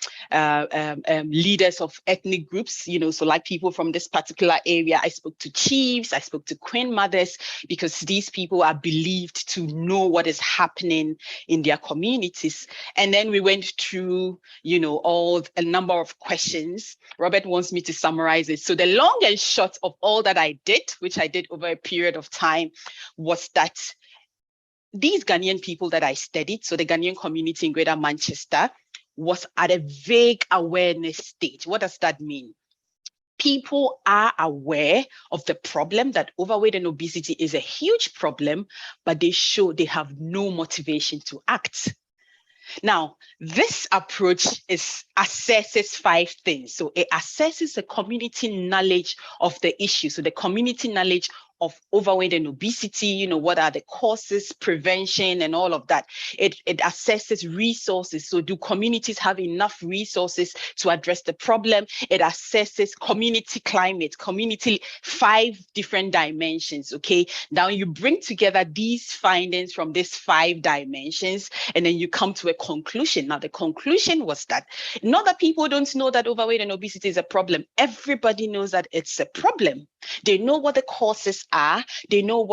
leaders of ethnic groups, so like people from this particular area. I spoke to chiefs, I spoke to queen mothers, because these people are believed to know what is happening in their communities. And then we went through, a number of questions. Robert wants me to summarize it. So the long and short of all that I did, which I did over a period of time, was that these Ghanaian people that I studied, so the Ghanaian community in Greater Manchester, was at a vague awareness stage. What does that mean? People are aware of the problem, that overweight and obesity is a huge problem, but they have no motivation to act. Now, this approach assesses 5 things. So it assesses the community knowledge of the issue. So the community knowledge of overweight and obesity, what are the causes, prevention, and all of that. It assesses resources. So do communities have enough resources to address the problem? It assesses community climate, 5 different dimensions, okay? Now you bring together these findings from these 5 dimensions, and then you come to a conclusion. Now the conclusion was that, not that people don't know that overweight and obesity is a problem. Everybody knows that it's a problem. They know what the causes are. They know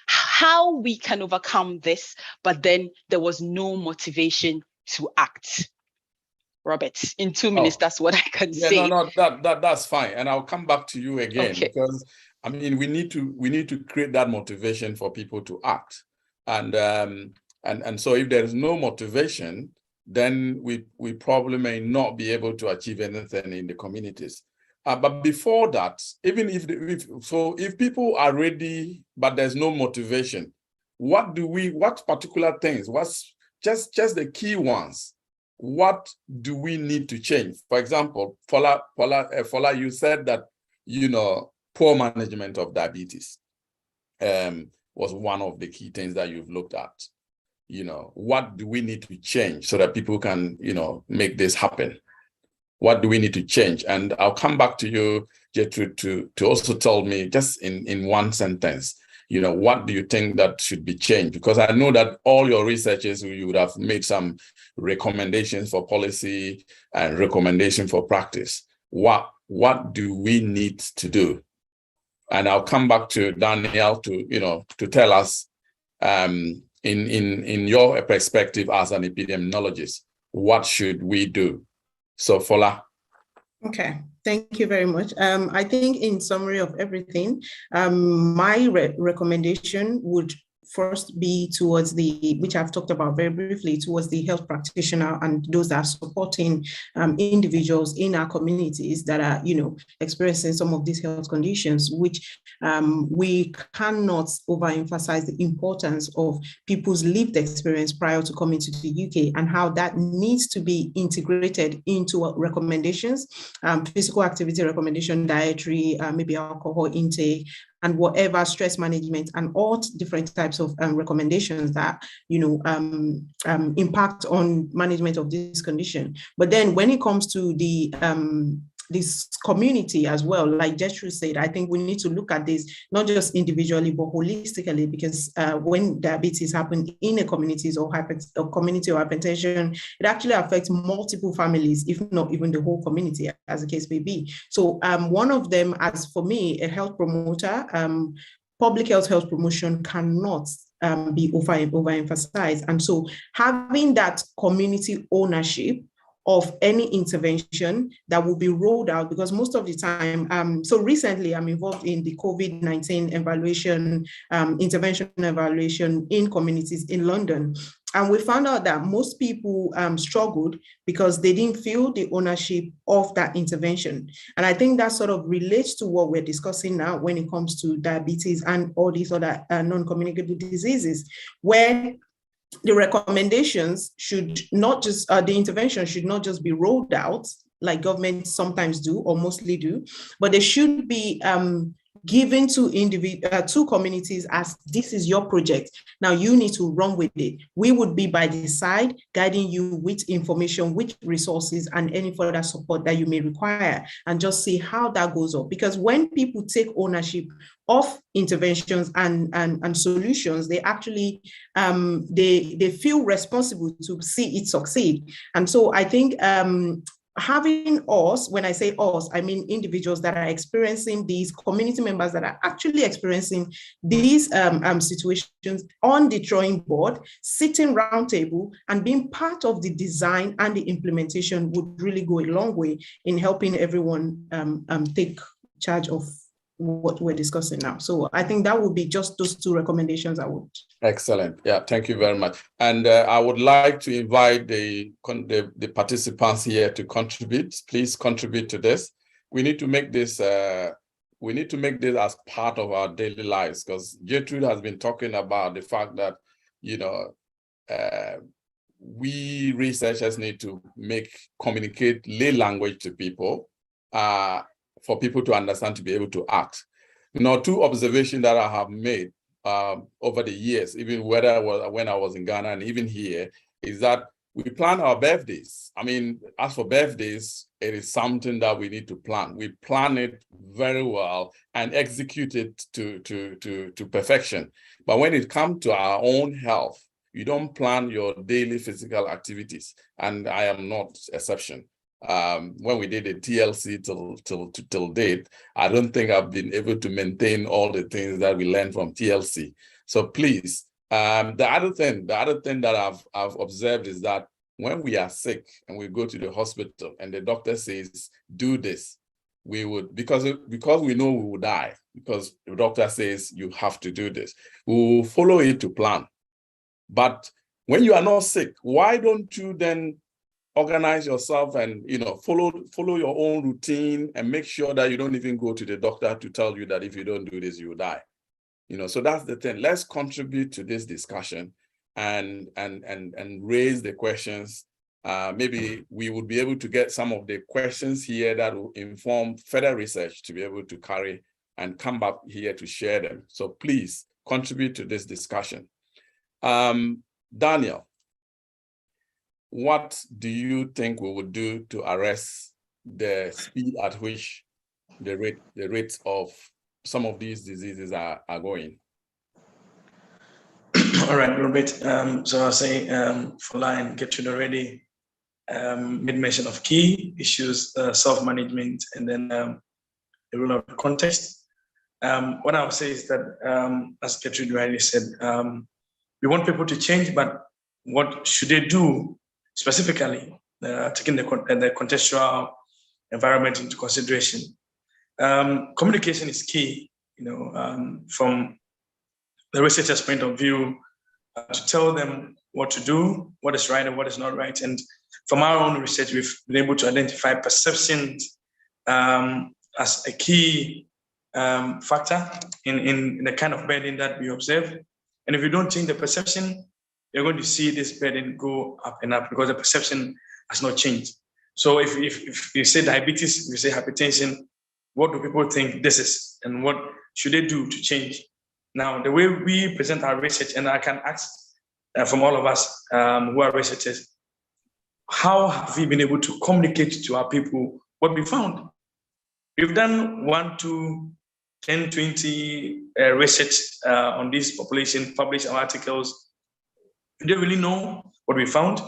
how we can overcome this, but then there was no motivation to act. Robert, in 2 minutes, that's what I can say. No, that's fine, and I'll come back to you again, because we need to create that motivation for people to act, and so if there is no motivation, then we probably may not be able to achieve anything in the communities. But before that, even if people are ready, but there's no motivation, what particular things, what's just the key ones, what do we need to change? For example, Fola, you said that, poor management of diabetes was one of the key things that you've looked at. What do we need to change so that people can, make this happen? What do we need to change? And I'll come back to you, Gertrude, to also tell me, just in one sentence, what do you think that should be changed? Because I know that all your researchers, you would have made some recommendations for policy and recommendation for practice. What do we need to do? And I'll come back to Daniel to tell us, in your perspective as an epidemiologist, what should we do? So, Fola. Okay, thank you very much. I think in summary of everything, my recommendation would first be towards which I've talked about very briefly, towards the health practitioner and those that are supporting individuals in our communities that are, experiencing some of these health conditions, which we cannot overemphasize the importance of people's lived experience prior to coming to the UK, and how that needs to be integrated into recommendations, physical activity recommendation, dietary, maybe alcohol intake, and whatever stress management, and all different types of recommendations that impact on management of this condition. But then when it comes to this community as well, like Gertrude said, I think we need to look at this not just individually but holistically, because when diabetes happens in a community or community or hypertension, it actually affects multiple families, if not even the whole community, as the case may be. So one of them, as for me, a health promoter, public health promotion cannot be overemphasized. And so having that community ownership of any intervention that will be rolled out, because most of the time, so recently I'm involved in the COVID-19 evaluation, intervention evaluation in communities in London. And we found out that most people struggled because they didn't feel the ownership of that intervention. And I think that sort of relates to what we're discussing now when it comes to diabetes and all these other non-communicable diseases, where the recommendations should not just, the intervention should not just be rolled out like governments sometimes do or mostly do, but they should be given to two communities as this is your project. Now you need to run with it. We would be by the side, guiding you with information, with resources, and any further support that you may require, and just see how that goes up. Because when people take ownership of interventions and solutions, they actually they feel responsible to see it succeed. And so I think having us, when I say us, I mean individuals that are experiencing these, community members that are actually experiencing these situations on the drawing board, sitting round table and being part of the design and the implementation would really go a long way in helping everyone take charge of what we're discussing now. So I think that would be just those two recommendations I would. Excellent. Yeah, thank you very much. And I would like to invite the participants here to contribute. Please contribute to this. We need to make this as part of our daily lives, because Gertrude has been talking about the fact that, you know, we researchers need to communicate lay language to people for people to understand, to be able to act. You know, two observations that I have made over the years, even when I was in Ghana and even here, is that we plan our birthdays. I mean, as for birthdays, it is something that we need to plan. We plan it very well and execute it to perfection. But when it comes to our own health, you don't plan your daily physical activities, and I am not exception. When we did a TLC till date, I don't think I've been able to maintain all the things that we learned from TLC. So please, the other thing that I've observed is that when we are sick and we go to the hospital and the doctor says, do this, we would, because we know we will die, because the doctor says you have to do this, we will follow it to plan. But when you are not sick, why don't you then organize yourself and, you know, follow your own routine and make sure that you don't even go to the doctor to tell you that if you don't do this, you will die. You know, so that's the thing. Let's contribute to this discussion and raise the questions. Maybe we would be able to get some of the questions here that will inform further research to be able to carry and come back here to share them. So please contribute to this discussion. Daniel, what do you think we would do to arrest the speed at which the rates of some of these diseases are going? All right, Robert. So I'll say Fola and Gertrude already made mention of key issues, self-management, and then the role of the context. What I would say is that, as Gertrude rightly said, we want people to change, but what should they do specifically, taking the contextual environment into consideration? Communication is key, you know, from the researcher's point of view, to tell them what to do, what is right and what is not right. And from our own research, we've been able to identify perceptions as a key factor in the kind of burden that we observe. And if you don't change the perception, you're going to see this burden go up and up because the perception has not changed. So if you say diabetes, you say hypertension, what do people think this is? And what should they do to change? Now, the way we present our research, and I can ask from all of us who are researchers, how have we been able to communicate to our people what we found? We've done 1, 2, 10, 20 research on this population, published our articles. Do they really know what we found?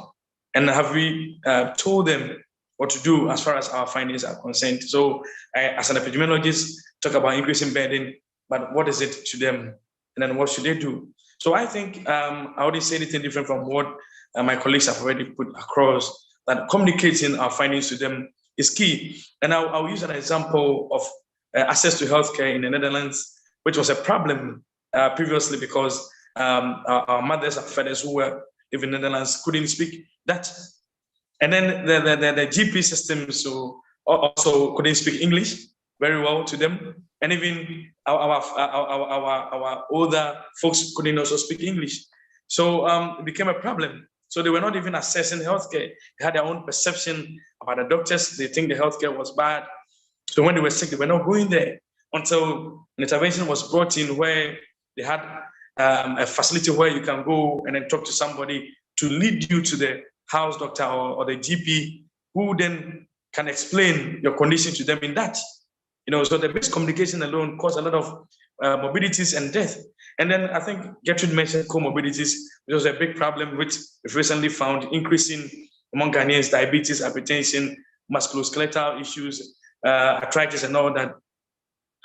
And have we told them what to do as far as our findings are concerned? So as an epidemiologist, talk about increasing burden, but what is it to them? And then what should they do? So I think I wouldn't say anything different from what my colleagues have already put across, that communicating our findings to them is key. And I'll use an example of access to healthcare in the Netherlands, which was a problem previously because our mothers and fathers who were living in the Netherlands couldn't speak Dutch. And then the GP systems also couldn't speak English very well to them. And even our older folks couldn't also speak English. So it became a problem. So they were not even accessing healthcare. They had their own perception about the doctors. They think the healthcare was bad. So when they were sick, they were not going there. until an intervention was brought in where they had a facility where you can go and then talk to somebody to lead you to the house doctor or the GP, who then can explain your condition to them in Dutch. So the miscommunication alone caused a lot of morbidities and death. And then I think Gertrude mentioned comorbidities, which was a big problem, which we've recently found increasing among Ghanaians: diabetes, hypertension, musculoskeletal issues, arthritis, and all that.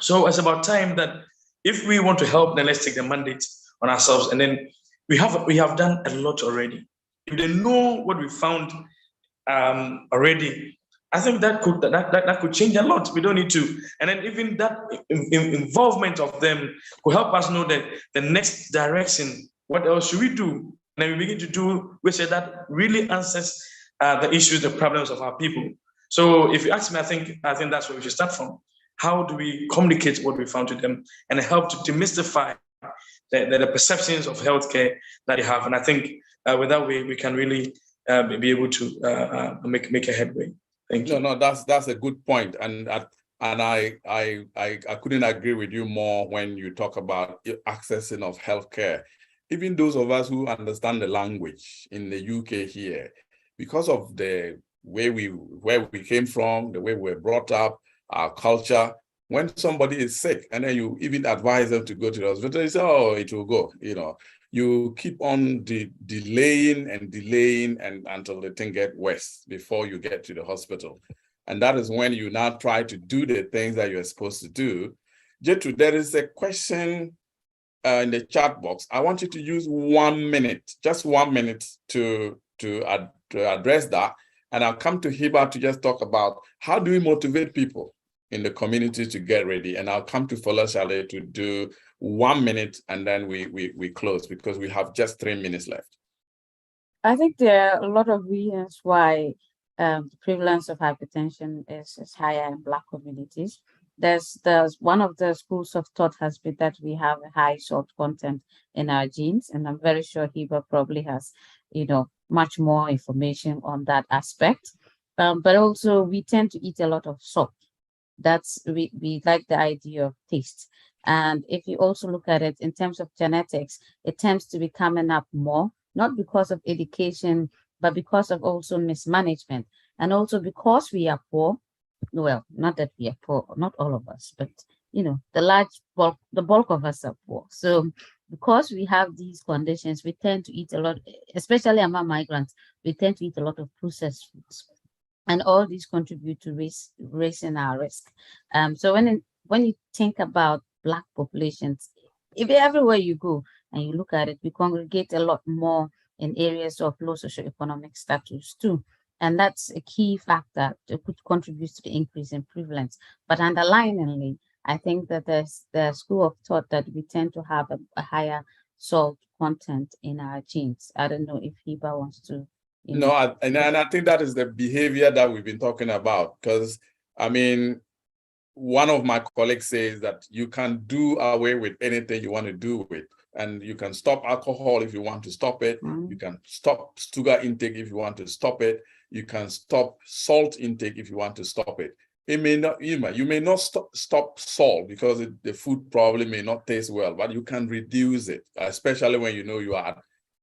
So it's about time that if we want to help, then let's take the mandate on ourselves. And then we have done a lot already. If they know what we found already, I think that could change a lot. We don't need to. And then even that involvement of them could help us know that the next direction, what else should we do? And then we begin to do research that really answers the issues, the problems of our people. So if you ask me, I think that's where we should start from. How do we communicate what we found to them and help to demystify the perceptions of healthcare that they have? And I think with that way, we can really be able to make a headway. Thank you. No, that's a good point, and I couldn't agree with you more when you talk about accessing of healthcare. Even those of us who understand the language in the UK here, because of the where we came from, the way we were brought up, our culture. When somebody is sick, and then you even advise them to go to the hospital, you say, "Oh, it will go." You keep on delaying and until the thing gets worse before you get to the hospital. And that is when you now try to do the things that you're supposed to do. Gertrude, there is a question in the chat box. I want you to use 1 minute, just 1 minute to address that. And I'll come to Hibbah to just talk about how do we motivate people in the community to get ready. And I'll come to Folashade to do 1 minute, and then we close because we have just 3 minutes left. I think there are a lot of reasons why the prevalence of hypertension is higher in Black communities. There's one of the schools of thought has been that we have a high salt content in our genes, and I'm very sure Hibbah probably has, much more information on that aspect. But also we tend to eat a lot of salt. We like the idea of taste. And if you also look at it in terms of genetics, it tends to be coming up more, not because of education, but because of also mismanagement. And also because we are poor, well, not that we are poor, not all of us, but the bulk of us are poor. So because we have these conditions, we tend to eat a lot, especially among migrants, we tend to eat a lot of processed foods. And all these contribute to raising our risk. So when you think about Black populations, everywhere you go and you look at it, we congregate a lot more in areas of low socioeconomic status too. And that's a key factor that could contribute to the increase in prevalence. But underlyingly, I think that there's the school of thought that we tend to have a higher salt content in our genes. I don't know if Hibbah wants to. No, and I think that is the behavior that we've been talking about, because one of my colleagues says that you can do away with anything you want to do with, and you can stop alcohol if you want to stop it. You can stop sugar intake if you want to stop it. You can stop salt intake if you want to stop it. You may not stop salt because the food probably may not taste well, but you can reduce it, especially when you are at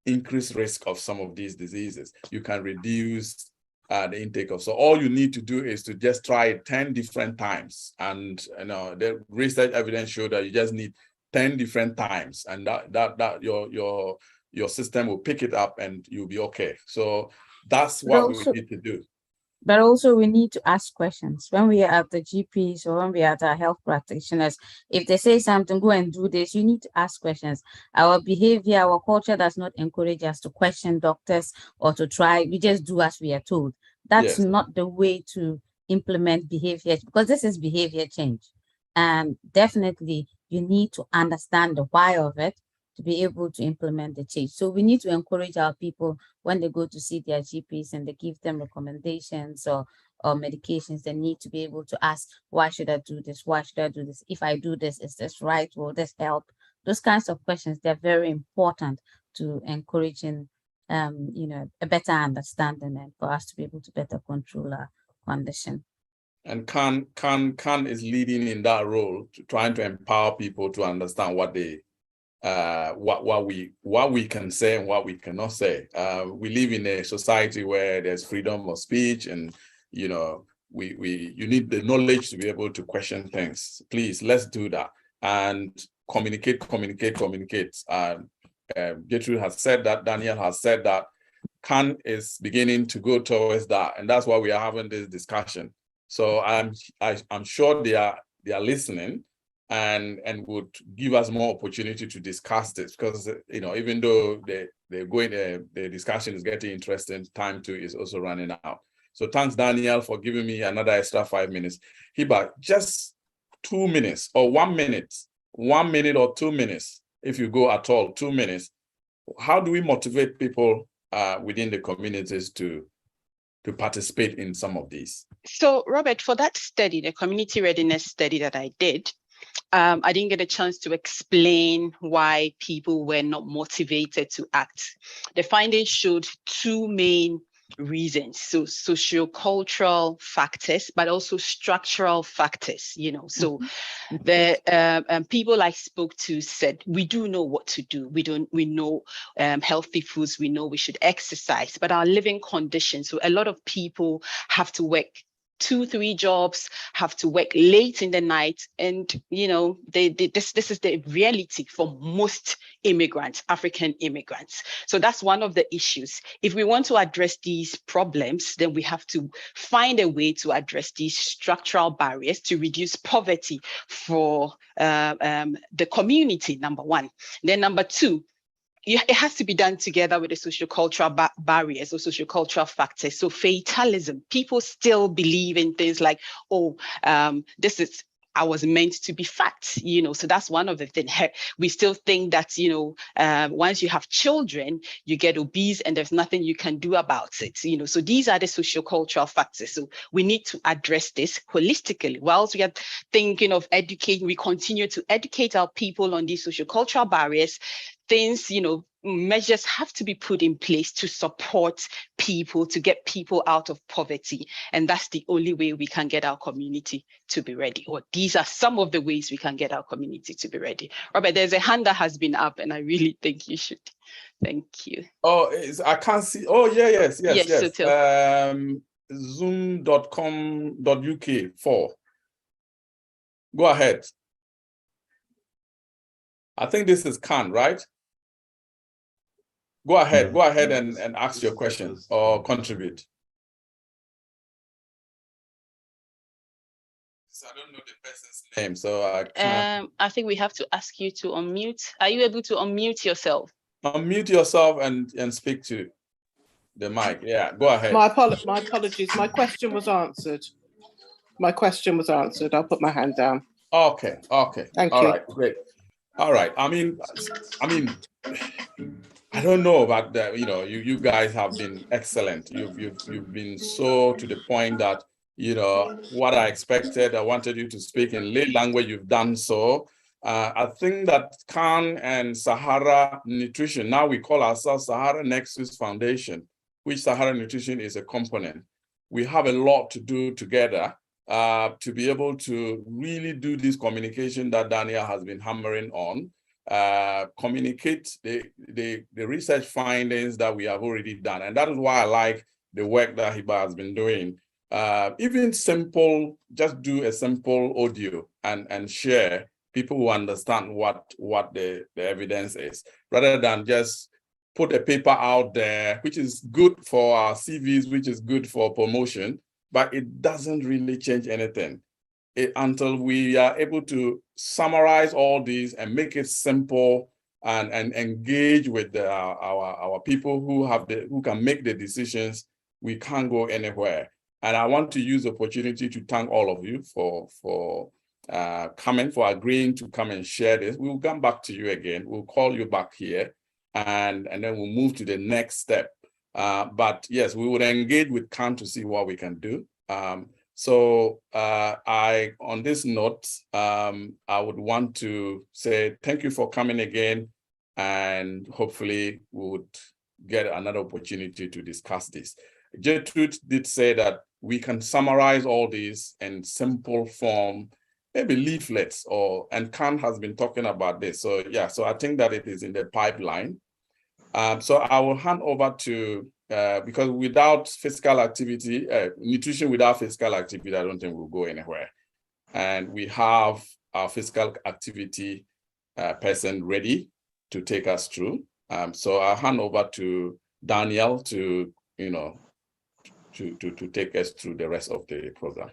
increased risk of some of these diseases. You can reduce the intake of. So all you need to do is to just try it 10 different times. And the research evidence showed that you just need 10 different times, and that your system will pick it up and you'll be okay. So that's what we need to do. But also we need to ask questions when we are at the GPs or when we are at our health practitioners. If they say something, go and do this, you need to ask questions. Our behavior, our culture does not encourage us to question doctors or to try. We just do as we are told. That's not the way to implement behavior, because this is behavior change. And definitely you need to understand the why of it to be able to implement the change. So we need to encourage our people when they go to see their GPs and they give them recommendations or medications, they need to be able to ask, why should I do this? Why should I do this? If I do this, is this right? Will this help? Those kinds of questions, they're very important to encouraging a better understanding and for us to be able to better control our condition. And CAHN is leading in that role, trying to empower people to understand what they what we can say and what we cannot say. We live in a society where there's freedom of speech, and you know, you need the knowledge to be able to question things. Please, let's do that and communicate. Gertrude has said that, Daniel has said that. CAHN is beginning to go towards that, and that's why we are having this discussion. So I'm sure they are listening and would give us more opportunity to discuss this, because you know, even though the discussion is getting interesting, time too is also running out. So thanks, Daniel, for giving me another extra 5 minutes. Hibbah, just 2 minutes or 1 minute, 1 minute or 2 minutes, if you go at all, 2 minutes. How do we motivate people within the communities to participate in some of these? So, Robert, for that study, the community readiness study that I did, I didn't get a chance to explain why people were not motivated to act. The findings showed two main reasons. So sociocultural factors, but also structural factors, you know. So the people I spoke to said, we do know what to do. We know healthy foods, we know we should exercise, but our living conditions. So a lot of people have to work 2-3 jobs, have to work late in the night, and you know, this is the reality for most immigrants, African immigrants. So that's one of the issues. If we want to address these problems, then we have to find a way to address these structural barriers to reduce poverty for the community, number one. Then number two, it has to be done together with the sociocultural barriers or sociocultural factors. So fatalism, people still believe in things like, oh, I was meant to be fat, you know, so that's one of the things. We still think that, you know, once you have children, you get obese and there's nothing you can do about it, you know. So these are the sociocultural factors. So we need to address this holistically. Whilst we are thinking of educating, we continue to educate our people on these sociocultural barriers. Things, you know, measures have to be put in place to support people, to get people out of poverty. And that's the only way we can get our community to be ready. Or these are some of the ways we can get our community to be ready. Robert, there's a hand that has been up and I really think you should. Thank you. Oh, I can't see. Oh, yeah, yes. So zoom.com.uk/4. Go ahead. I think this is CAHN, right? Go ahead and ask your question or contribute. I don't know the person's name, so I can't. I think we have to ask you to unmute. Are you able to unmute yourself? Unmute yourself and speak to the mic. Yeah, go ahead. My apologies. My question was answered. I'll put my hand down. Okay. Thank you. All right, great. All right. I mean, I don't know about that. You know, you guys have been excellent. You've been so to the point that, you know, what I expected. I wanted you to speak in lay language. You've done so. I think that CAHN and Sahara Nutrition, now we call ourselves Sahara Nexus Foundation, which Sahara Nutrition is a component. We have a lot to do together to be able to really do this communication that Daniel has been hammering on, communicate the research findings that we have already done. And that is why I like the work that Hibbah has been doing. Even simple, just do a simple audio and share. People will understand what the evidence is, rather than just put a paper out there, which is good for our CVs, which is good for promotion, but it doesn't really change anything until we are able to summarize all these and make it simple and engage with our people who can make the decisions. We can't go anywhere. And I want to use the opportunity to thank all of you for coming, for agreeing to come and share this. We'll come back to you again. We'll call you back here, and then we'll move to the next step. But yes, we would engage with CAHN to see what we can do. So on this note, I would want to say thank you for coming again, and hopefully we would get another opportunity to discuss this. Gertrude did say that we can summarize all these in simple form, maybe leaflets, and CAHN has been talking about this. So yeah, so I think that it is in the pipeline. So I will hand over to, because without physical activity, nutrition without physical activity, I don't think we'll go anywhere. And we have our physical activity person ready to take us through. So I'll hand over to Daniel to, to take us through the rest of the program.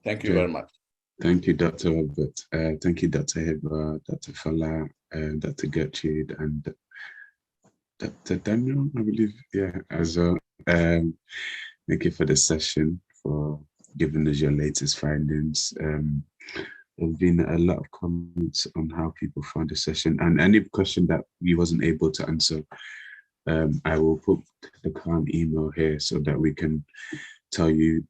Thank you very much. Thank you, Dr. Robert. Thank you, Dr. Hibbah, Dr. Fola, Dr. Gertrude, and Dr. Daniel, I believe, yeah, as well. Thank you for the session, for giving us your latest findings. There's been a lot of comments on how people found the session, and any question that we wasn't able to answer, I will put the CAHN email here so that we can tell you,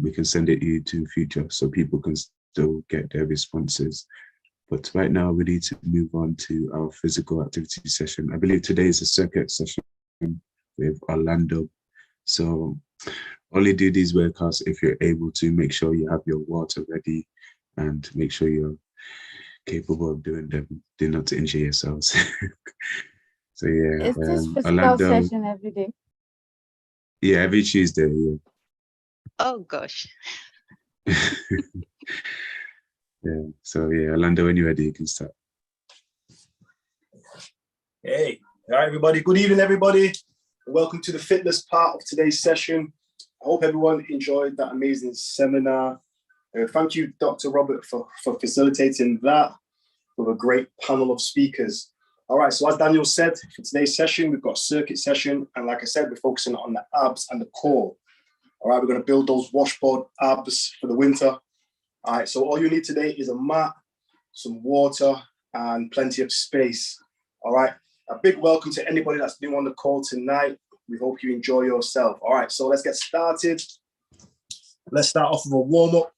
we can send it you to future so people can still get their responses. But right now we need to move on to our physical activity session. I believe today is a circuit session with Orlando. So only do these workouts if you're able to. Make sure you have your water ready and make sure you're capable of doing them. Do not to injure yourselves. So yeah, Is this physical Orlando, session every day? Yeah, every Tuesday, yeah. Oh gosh. Yeah, so yeah, Orlando, when you're ready, you can start. Hey, all right, everybody. Good evening, everybody. Welcome to the fitness part of today's session. I hope everyone enjoyed that amazing seminar. Thank you, Dr. Robert, for facilitating that with a great panel of speakers. All right, so as Daniel said, for today's session, we've got a circuit session. And like I said, we're focusing on the abs and the core. All right, we're going to build those washboard abs for the winter. All right, so all you need today is a mat, some water, and plenty of space. All right, a big welcome to anybody that's been on the call tonight. We hope you enjoy yourself. All right, so let's get started. Let's start off with a warm-up.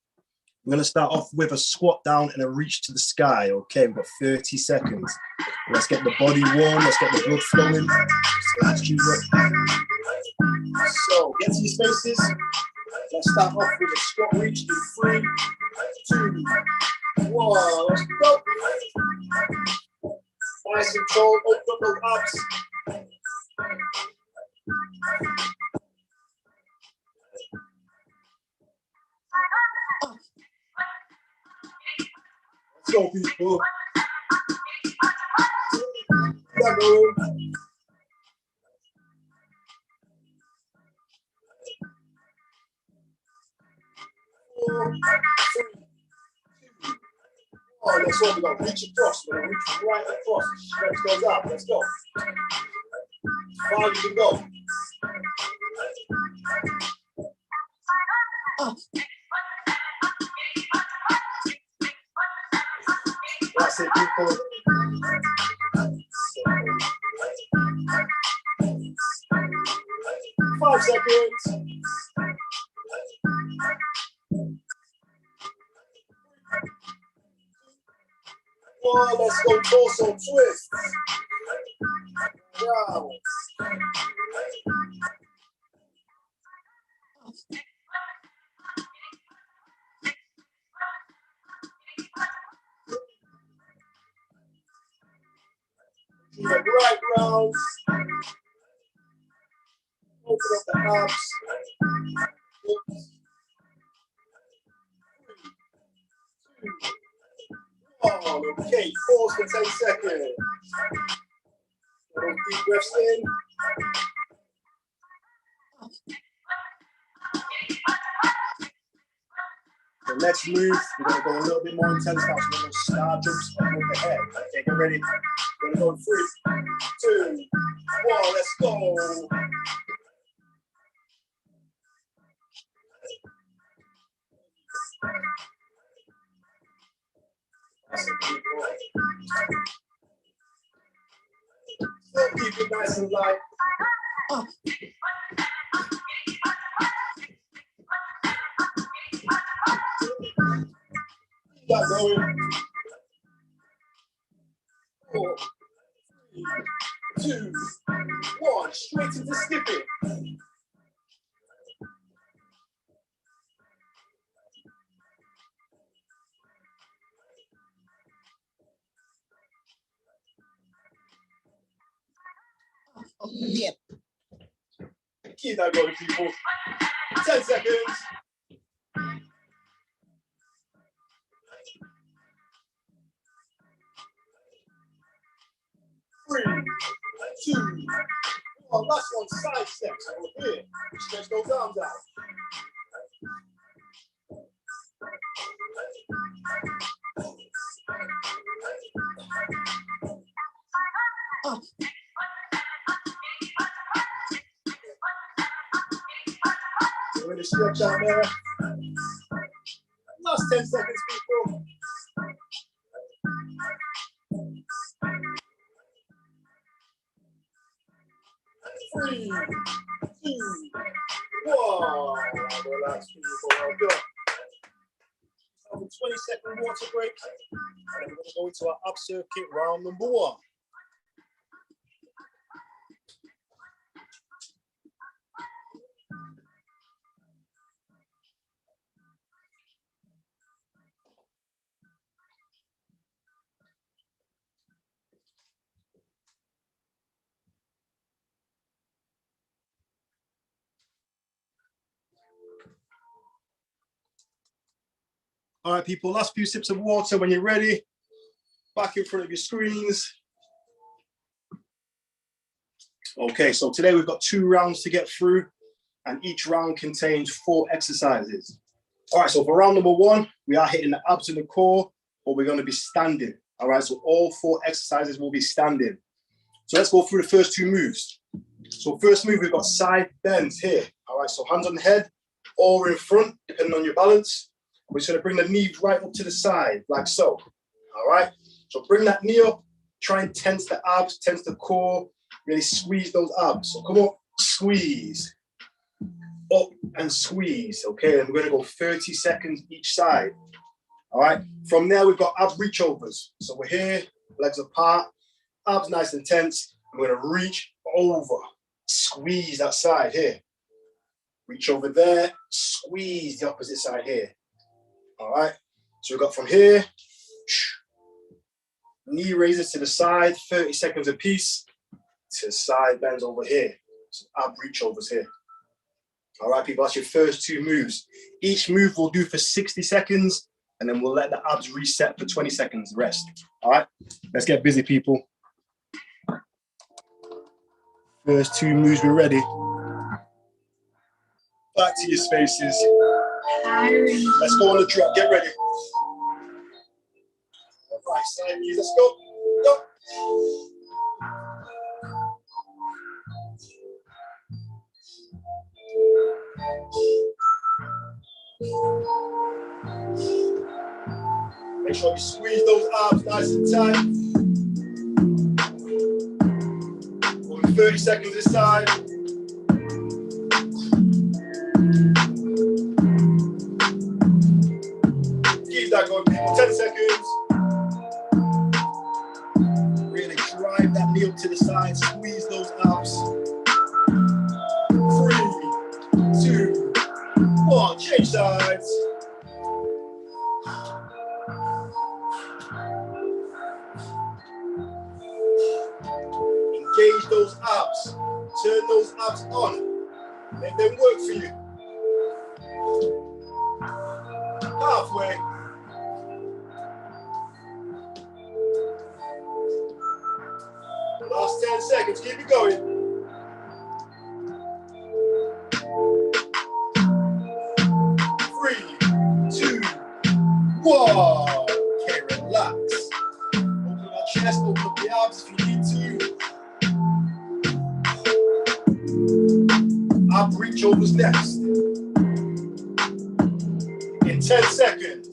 We're going to start off with a squat down and a reach to the sky. Okay, we've got 30 seconds. Let's get the body warm. Let's get the blood flowing. So get to your spaces. Let's start off with a squat reach in 3, 2, 1. Let's go. Nice and tall. Open up those abs. Let's go, people. Let's go. 4, 3, 2, 1. Let's go. We're going to reach across. We're going to reach right across. Stretch goes up. Let's go. 5, you can go. That's it, people. 5 seconds. 1, let's go, torso twist. Wow. Do the right round. Open up the abs. 3, 2, 1. Okay, pause for 10 seconds. Those deep breaths in. The next move, we're going to go a little bit more intense now. So we're going to star jumps over the head. Okay, get ready. We're going to go 3, 2, 1. Let's go. That's a good boy. Still keep it nice and light. Keep that going. 4, 3, 2, 1. Straight into skipping. Yep. Keep that going, people. 10 seconds. 3, 2, 1. Last one, side steps over here. Stretch those arms out. Up. We're going to stretch out there. Last 10 seconds, people. 3, 2, 1. Relax, people. Well done. Have a 20-second water break. And then we're going to go into our up circuit round number 1. All right, people, last few sips of water. When you're ready, back in front of your screens. Okay, so today we've got 2 rounds to get through, and each round contains 4 exercises. All right, so for round number 1, we are hitting the abs and the core, but we're going to be standing. All right, so all 4 exercises will be standing. So let's go through the first 2 moves. So first move, we've got side bends here. All right, so hands on the head or in front, depending on your balance. We're just going to bring the knees right up to the side, like so. All right, so bring that knee up, try and tense the abs, tense the core, really squeeze those abs. So come up, squeeze, up and squeeze. Okay, and we're going to go 30 seconds each side. All right, from there, we've got ab reach overs. So we're here, legs apart, abs nice and tense. I'm going to reach over, squeeze that side here. Reach over there, squeeze the opposite side here. All right, so we've got from here, knee raises to the side, 30 seconds apiece, to side bends over here. So ab reach overs here. All right, people, that's your first 2 moves. Each move we'll do for 60 seconds, and then we'll let the abs reset for 20 seconds, rest. All right, let's get busy, people. First 2 moves, we're ready. Back to your spaces. Let's go on the drop, get ready. All right, side knees, let's go. Go. Make sure you squeeze those arms nice and tight. Going 30 seconds this side. Keep that going, people. 10 seconds. Really drive that knee up to the side. Squeeze those abs. 3, 2, 1. Change sides. Engage those abs. Turn those abs on. Make them work for you. Halfway. Last 10 seconds. Keep it going. 3, 2, 1. Okay, relax. Open that chest, open up the abs if you need to. Ab reach overs next. In 10 seconds.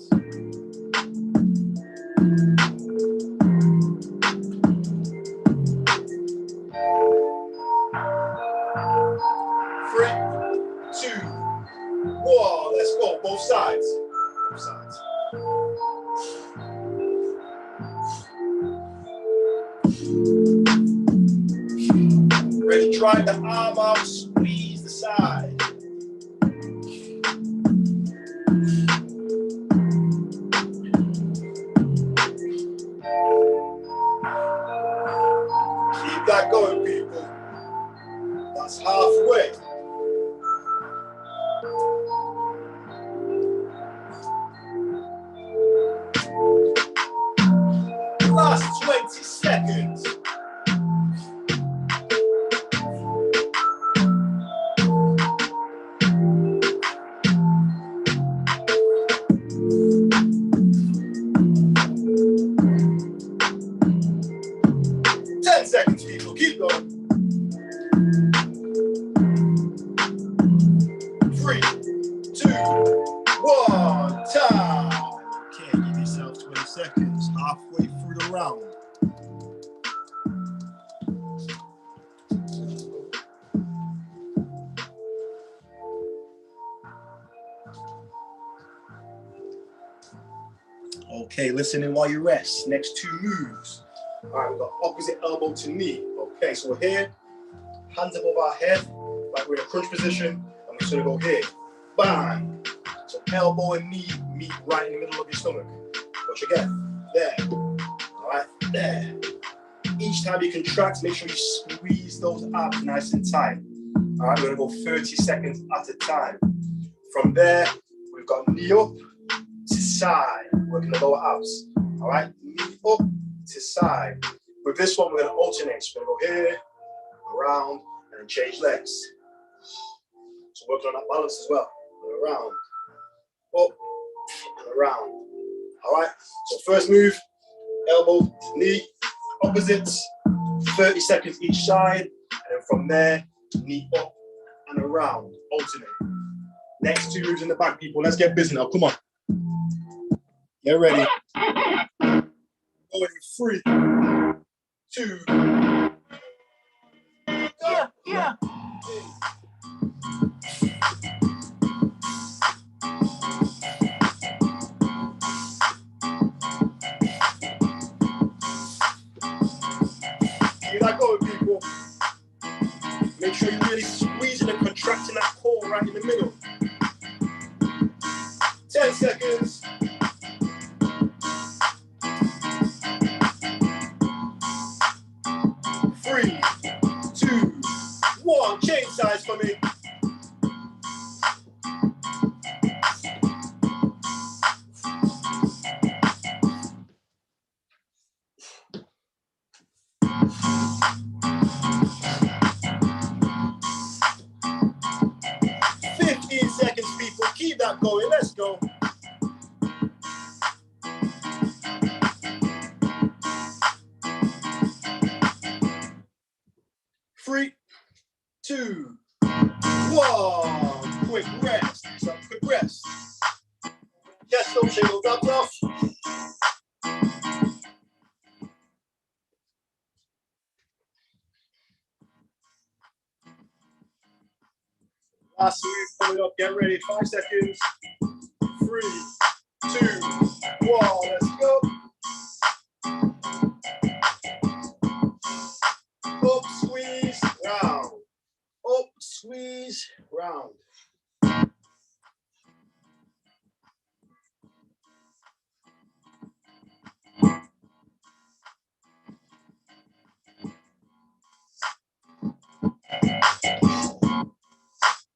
3, 2, 1. Let's go. Both sides. Both sides. Ready to drive the arm out, squeeze the side. Keep that going, people. That's halfway. Last 20 seconds. Seconds, people. Keep going. 3, 2, 1, time. Okay, give yourself 20 seconds. Halfway through the round. Okay, listen in while you rest. Next 2 moves. All right, we've got opposite elbow to knee. Okay, so we're here, hands above our head, like we're in a crunch position, and we're just gonna go here. Bang! So elbow and knee meet right in the middle of your stomach. Watch again. There. All right, there. Each time you contract, make sure you squeeze those abs nice and tight. All right, we're gonna go 30 seconds at a time. From there, we've got knee up to side, working the lower abs. All right, knee up to side. With this one, we're going to alternate. So we're going to go here, around, and then change legs. So working on that balance as well. Around, up, and around. All right. So first move, elbow, knee, opposites, 30 seconds each side, and then from there, knee up and around, alternate. Next 2 moves in the back, people. Let's get busy now. Come on. Get ready. Going in 3, 2. Yeah. Keep that going, people. Make sure you're really squeezing and contracting that core right in the middle. 10 seconds. 3, 2, 1. Change size for me. People, keep that going. Let's go. 3, 2, 1. Quick rest. Some quick rest. Yes, don't shake those abs off. Last move coming up. Get ready. 5 seconds. 3, 2, 1. Let's go. Up, squeeze, round. Up, squeeze, round.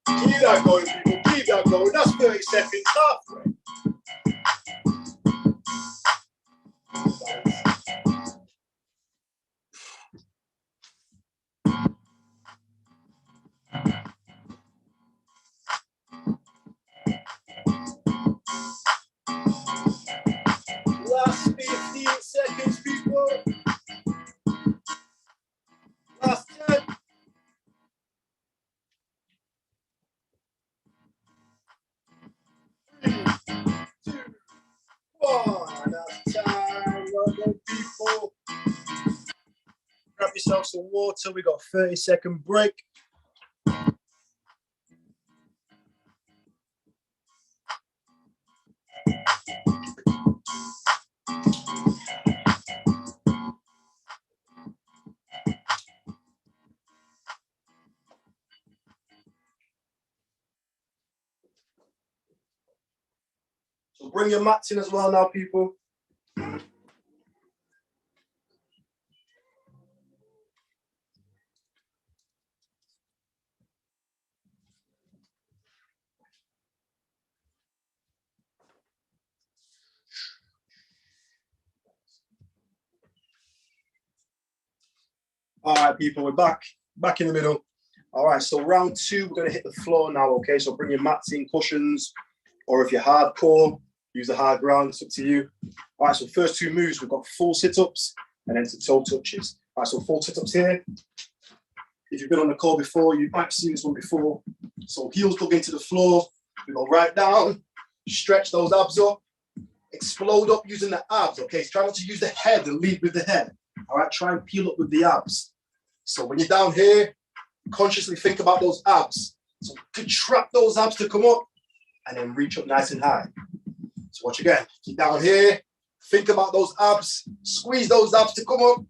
Keep that going, people. Keep that going. That's 30 seconds. Halfway. Last 15 seconds, people. Last 10. 3, 2, 1. That's time. Well done, people. Grab yourself some water. We got a 30-second break. So bring your mats in as well now, people. All right, people, we're back in the middle. All right, so round 2, we're going to hit the floor now, okay? So bring your mats in, cushions, or if you're hardcore, use the hard ground, it's up to you. All right, so first 2 moves, we've got full sit-ups and then toe touches. All right, so full sit-ups here. If you've been on the call before, you might have seen this one before. So heels dug into the floor, we go right down, stretch those abs up, explode up using the abs, okay? So try not to use the head and lead with the head. All right, try and peel up with the abs. So when you're down here, consciously think about those abs. So contract those abs to come up and then reach up nice and high. So watch again. Keep down here. Think about those abs. Squeeze those abs to come up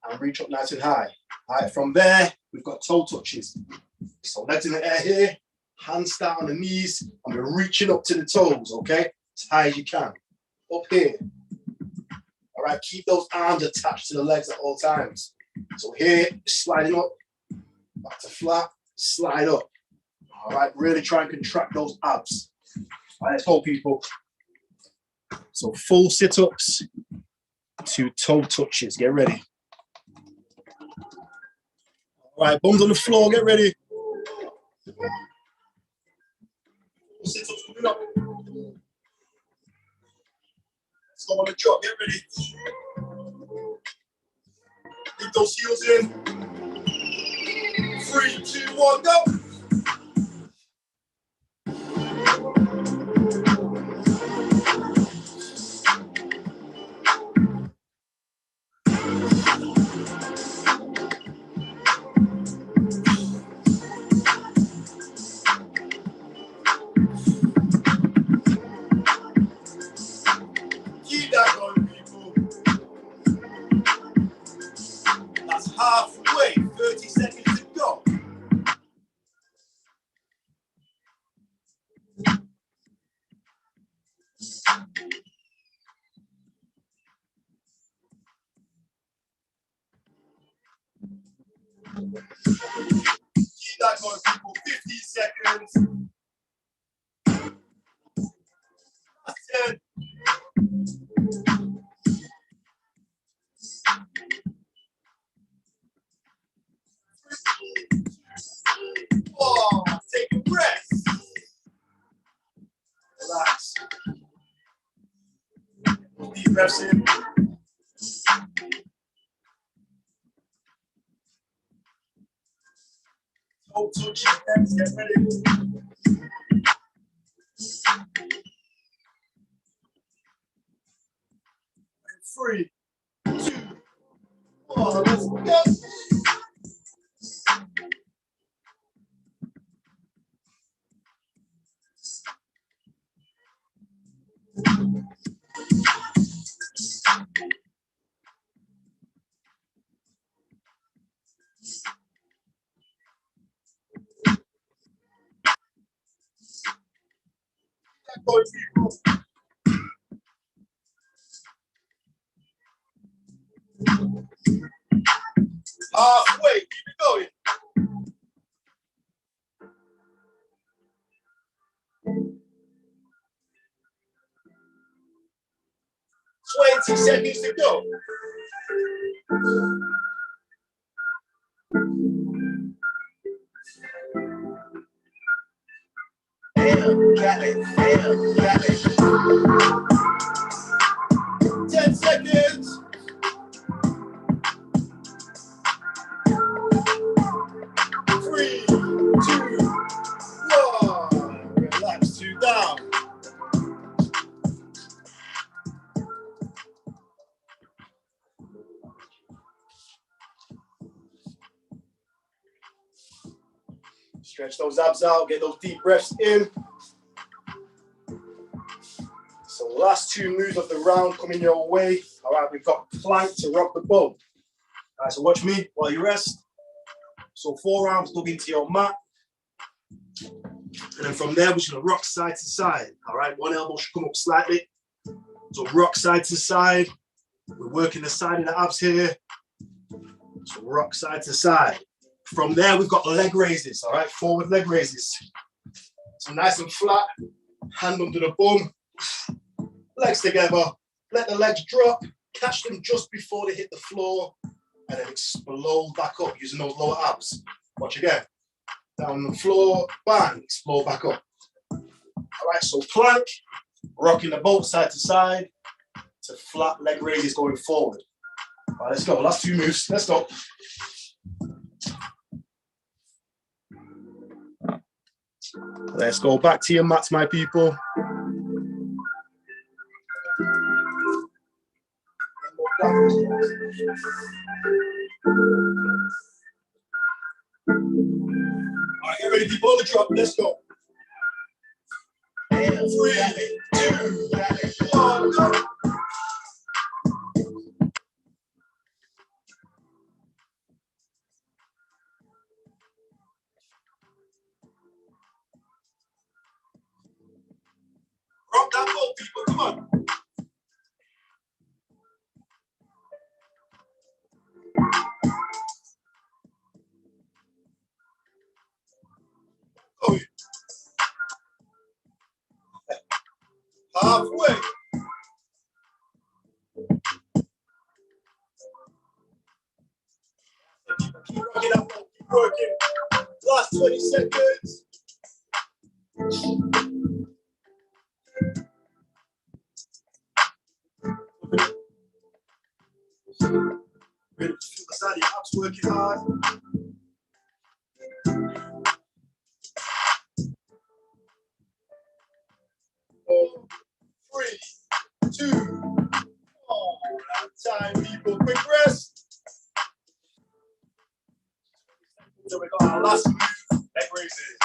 and reach up nice and high. All right, from there, we've got toe touches. So legs in the air here, hands start on the knees, and we're reaching up to the toes, okay? As high as you can. Up here. All right, keep those arms attached to the legs at all times. So here, sliding up, back to flat, slide up. All right, really try and contract those abs. All right, let's go, people. So full sit-ups to toe touches. Get ready. All right, bums on the floor, get ready. Sit-ups coming up. Let's go on the drop, get ready. Keep those heels in. 3, 2, 1, go. Keep that going, people. That's halfway, 30 seconds to go. Keep that going, people. 15 seconds. That's 10. Oh, take a breath. Relax. Deep breaths in. Toe touch your legs, get ready. 3, 2, 1, let's go. Going, people. Halfway, keep it going. 20 seconds to go. Got it. 10 seconds. 3, 2, 1. Relax, 2 down. Stretch those abs out, get those deep breaths in. So last 2 moves of the round coming your way. All right, we've got plank to rock the boat. All right, so watch me while you rest. So 4 arms dug into your mat. And then from there, we're just gonna rock side to side. All right, one elbow should come up slightly. So rock side to side. We're working the side of the abs here. So rock side to side. From there, we've got leg raises, all right? Forward leg raises. So nice and flat, hand under the bum, legs together, let the legs drop, catch them just before they hit the floor, and then explode back up using those lower abs. Watch again. Down on the floor, bang, explode back up. All right, so plank, rocking the boat side to side to flat leg raises going forward. All right, let's go. Last 2 moves. Let's go. Let's go back to your mats, my people. All right, get ready, people on the drop. Let's go. 3, 2, 1, go. Rock that boat, people. Come on. Oh, halfway. Keep rocking that boat. Keep working. Last 20 seconds. Ready to feel the side of your abs working hard. 4, 3, 2, 1. Time, people. Quick rest. So we got our last move, leg raises.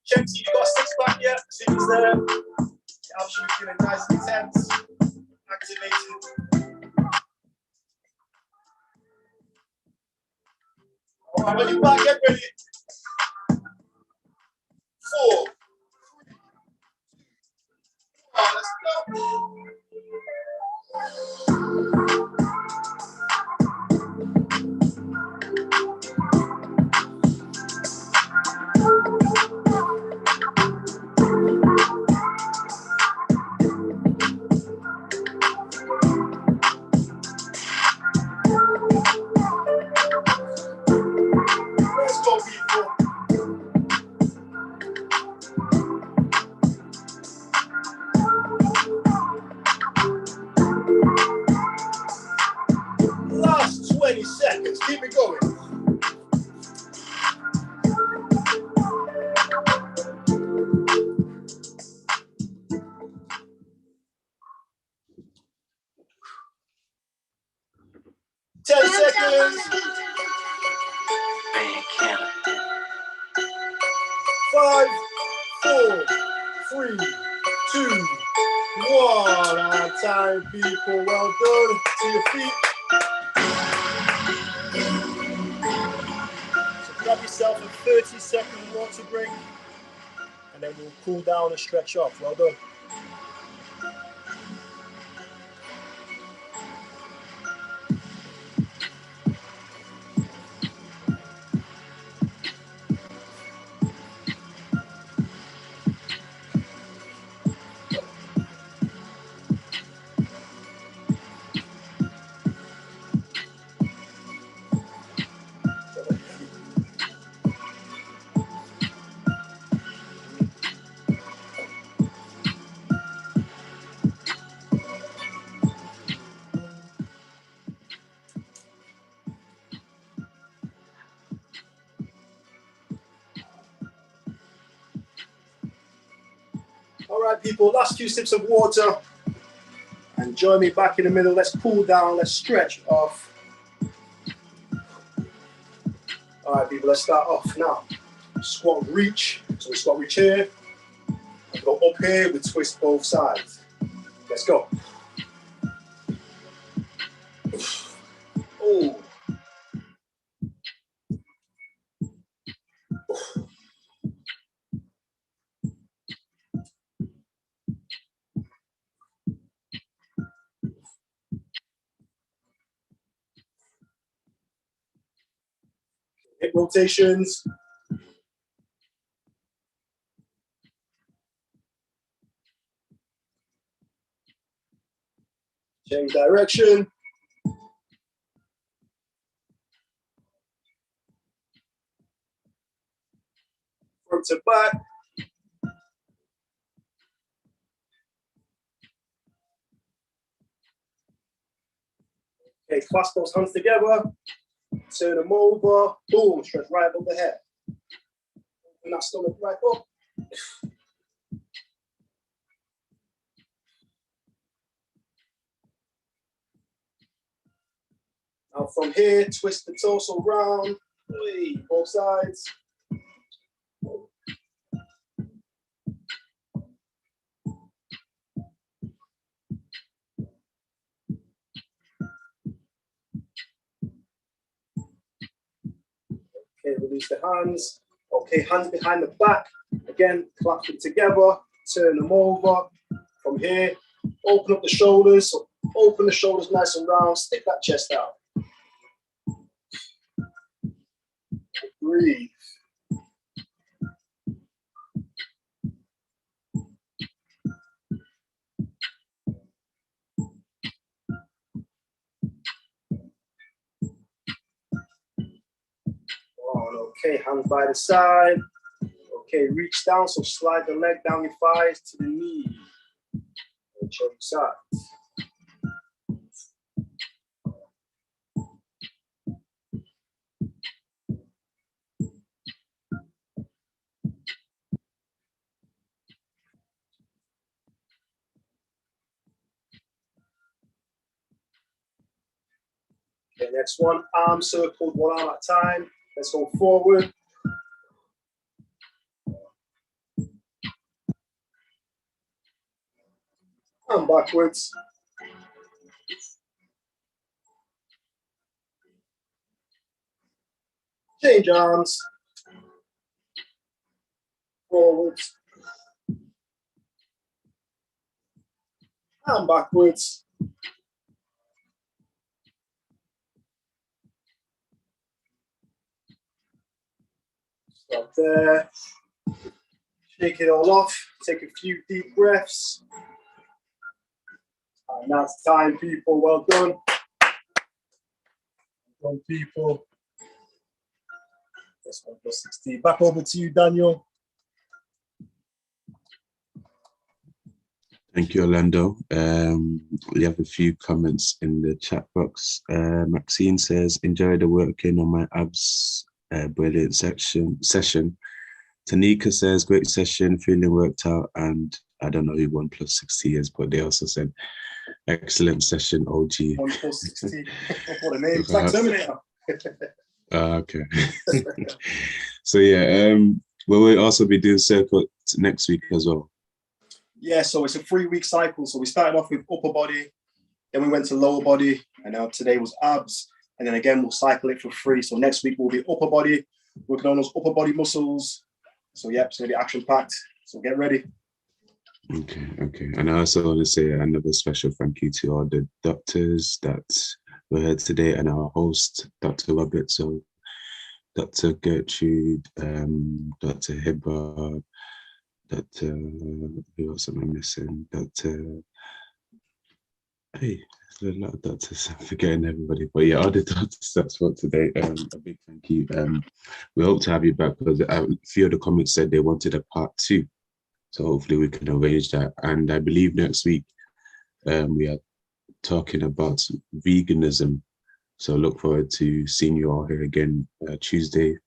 Check, see if you got a 6-pack yet. See if it's there. Your abs should be feeling nice and intense. Activated. All right, when you're back, get ready. 4, 3, 2, 1, let's go. Let's go, people. Last 20 seconds. Keep it going. Seconds. 5, 4, 3, 2, 1. Our time, people. Well done. To your feet. So grab yourself a 30-second water break, and then we'll cool down and stretch off. Well done. All right, people, last 2 sips of water. And join me back in the middle. Let's cool down. Let's stretch off. All right, people, let's start off now. Squat reach. So we squat reach here. And go up here. We twist both sides. Let's go. Oh. Hip rotations. Change direction. Front to back. Okay, clasp those hands together. Turn them over. Boom, stretch right above the head. Open that stomach right up. Now from here, twist the torso round. Both sides. Okay, release the hands. Okay, hands behind the back. Again, clasp them together. Turn them over. From here, open up the shoulders. So open the shoulders nice and round. Stick that chest out. Breathe. Okay, hands by the side. Okay, reach down, so slide the leg down your thighs to the knee. And change sides. Okay, next one, arm circled, one arm at a time. Let's go forward. And backwards. Change arms. Forwards. And backwards. Stop there. Shake it all off. Take a few deep breaths. And that's time, people. Well done. Well done, people. That's 1 plus 16. Back over to you, Daniel. Thank you, Orlando. We have a few comments in the chat box. Maxine says, enjoy the working on my abs. Brilliant session. Tanika says, great session, feeling worked out. And I don't know who 1 plus 60 is, but they also said, excellent session, OG. 1 plus 60. What a name. It's like Terminator. Okay. So yeah, we'll also be doing circuit next week as well. Yeah, so it's a 3-week cycle. So we started off with upper body, then we went to lower body, and now today was abs. And then again, we'll cycle it for 3. So next week will be upper body, working on those upper body muscles. So yeah, it's going to be action packed. So get ready. Okay. And I also want to say another special thank you to all the doctors that were here today and our host, Dr. Robert. So Dr. Gertrude, Dr. Hibbah, Dr. Who else am I missing? Hey, there's a lot of doctors. I'm forgetting everybody. But yeah, all the doctors that spoke today, a big thank you. We hope to have you back because a few of the comments said they wanted a part 2. So hopefully we can arrange that. And I believe next week we are talking about veganism. So look forward to seeing you all here again Tuesday,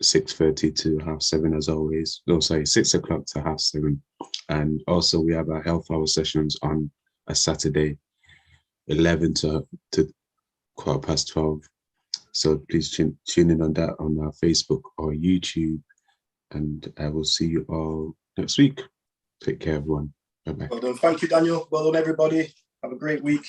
6:30 to 7:30 as always. No, sorry, 6 o'clock to 7:30. And also we have our health hour sessions on a Saturday, 11 to 12:15. So please tune in on that on our Facebook or YouTube. And I will see you all next week. Take care, everyone. Bye-bye. Well done. Thank you, Daniel. Well done, everybody. Have a great week.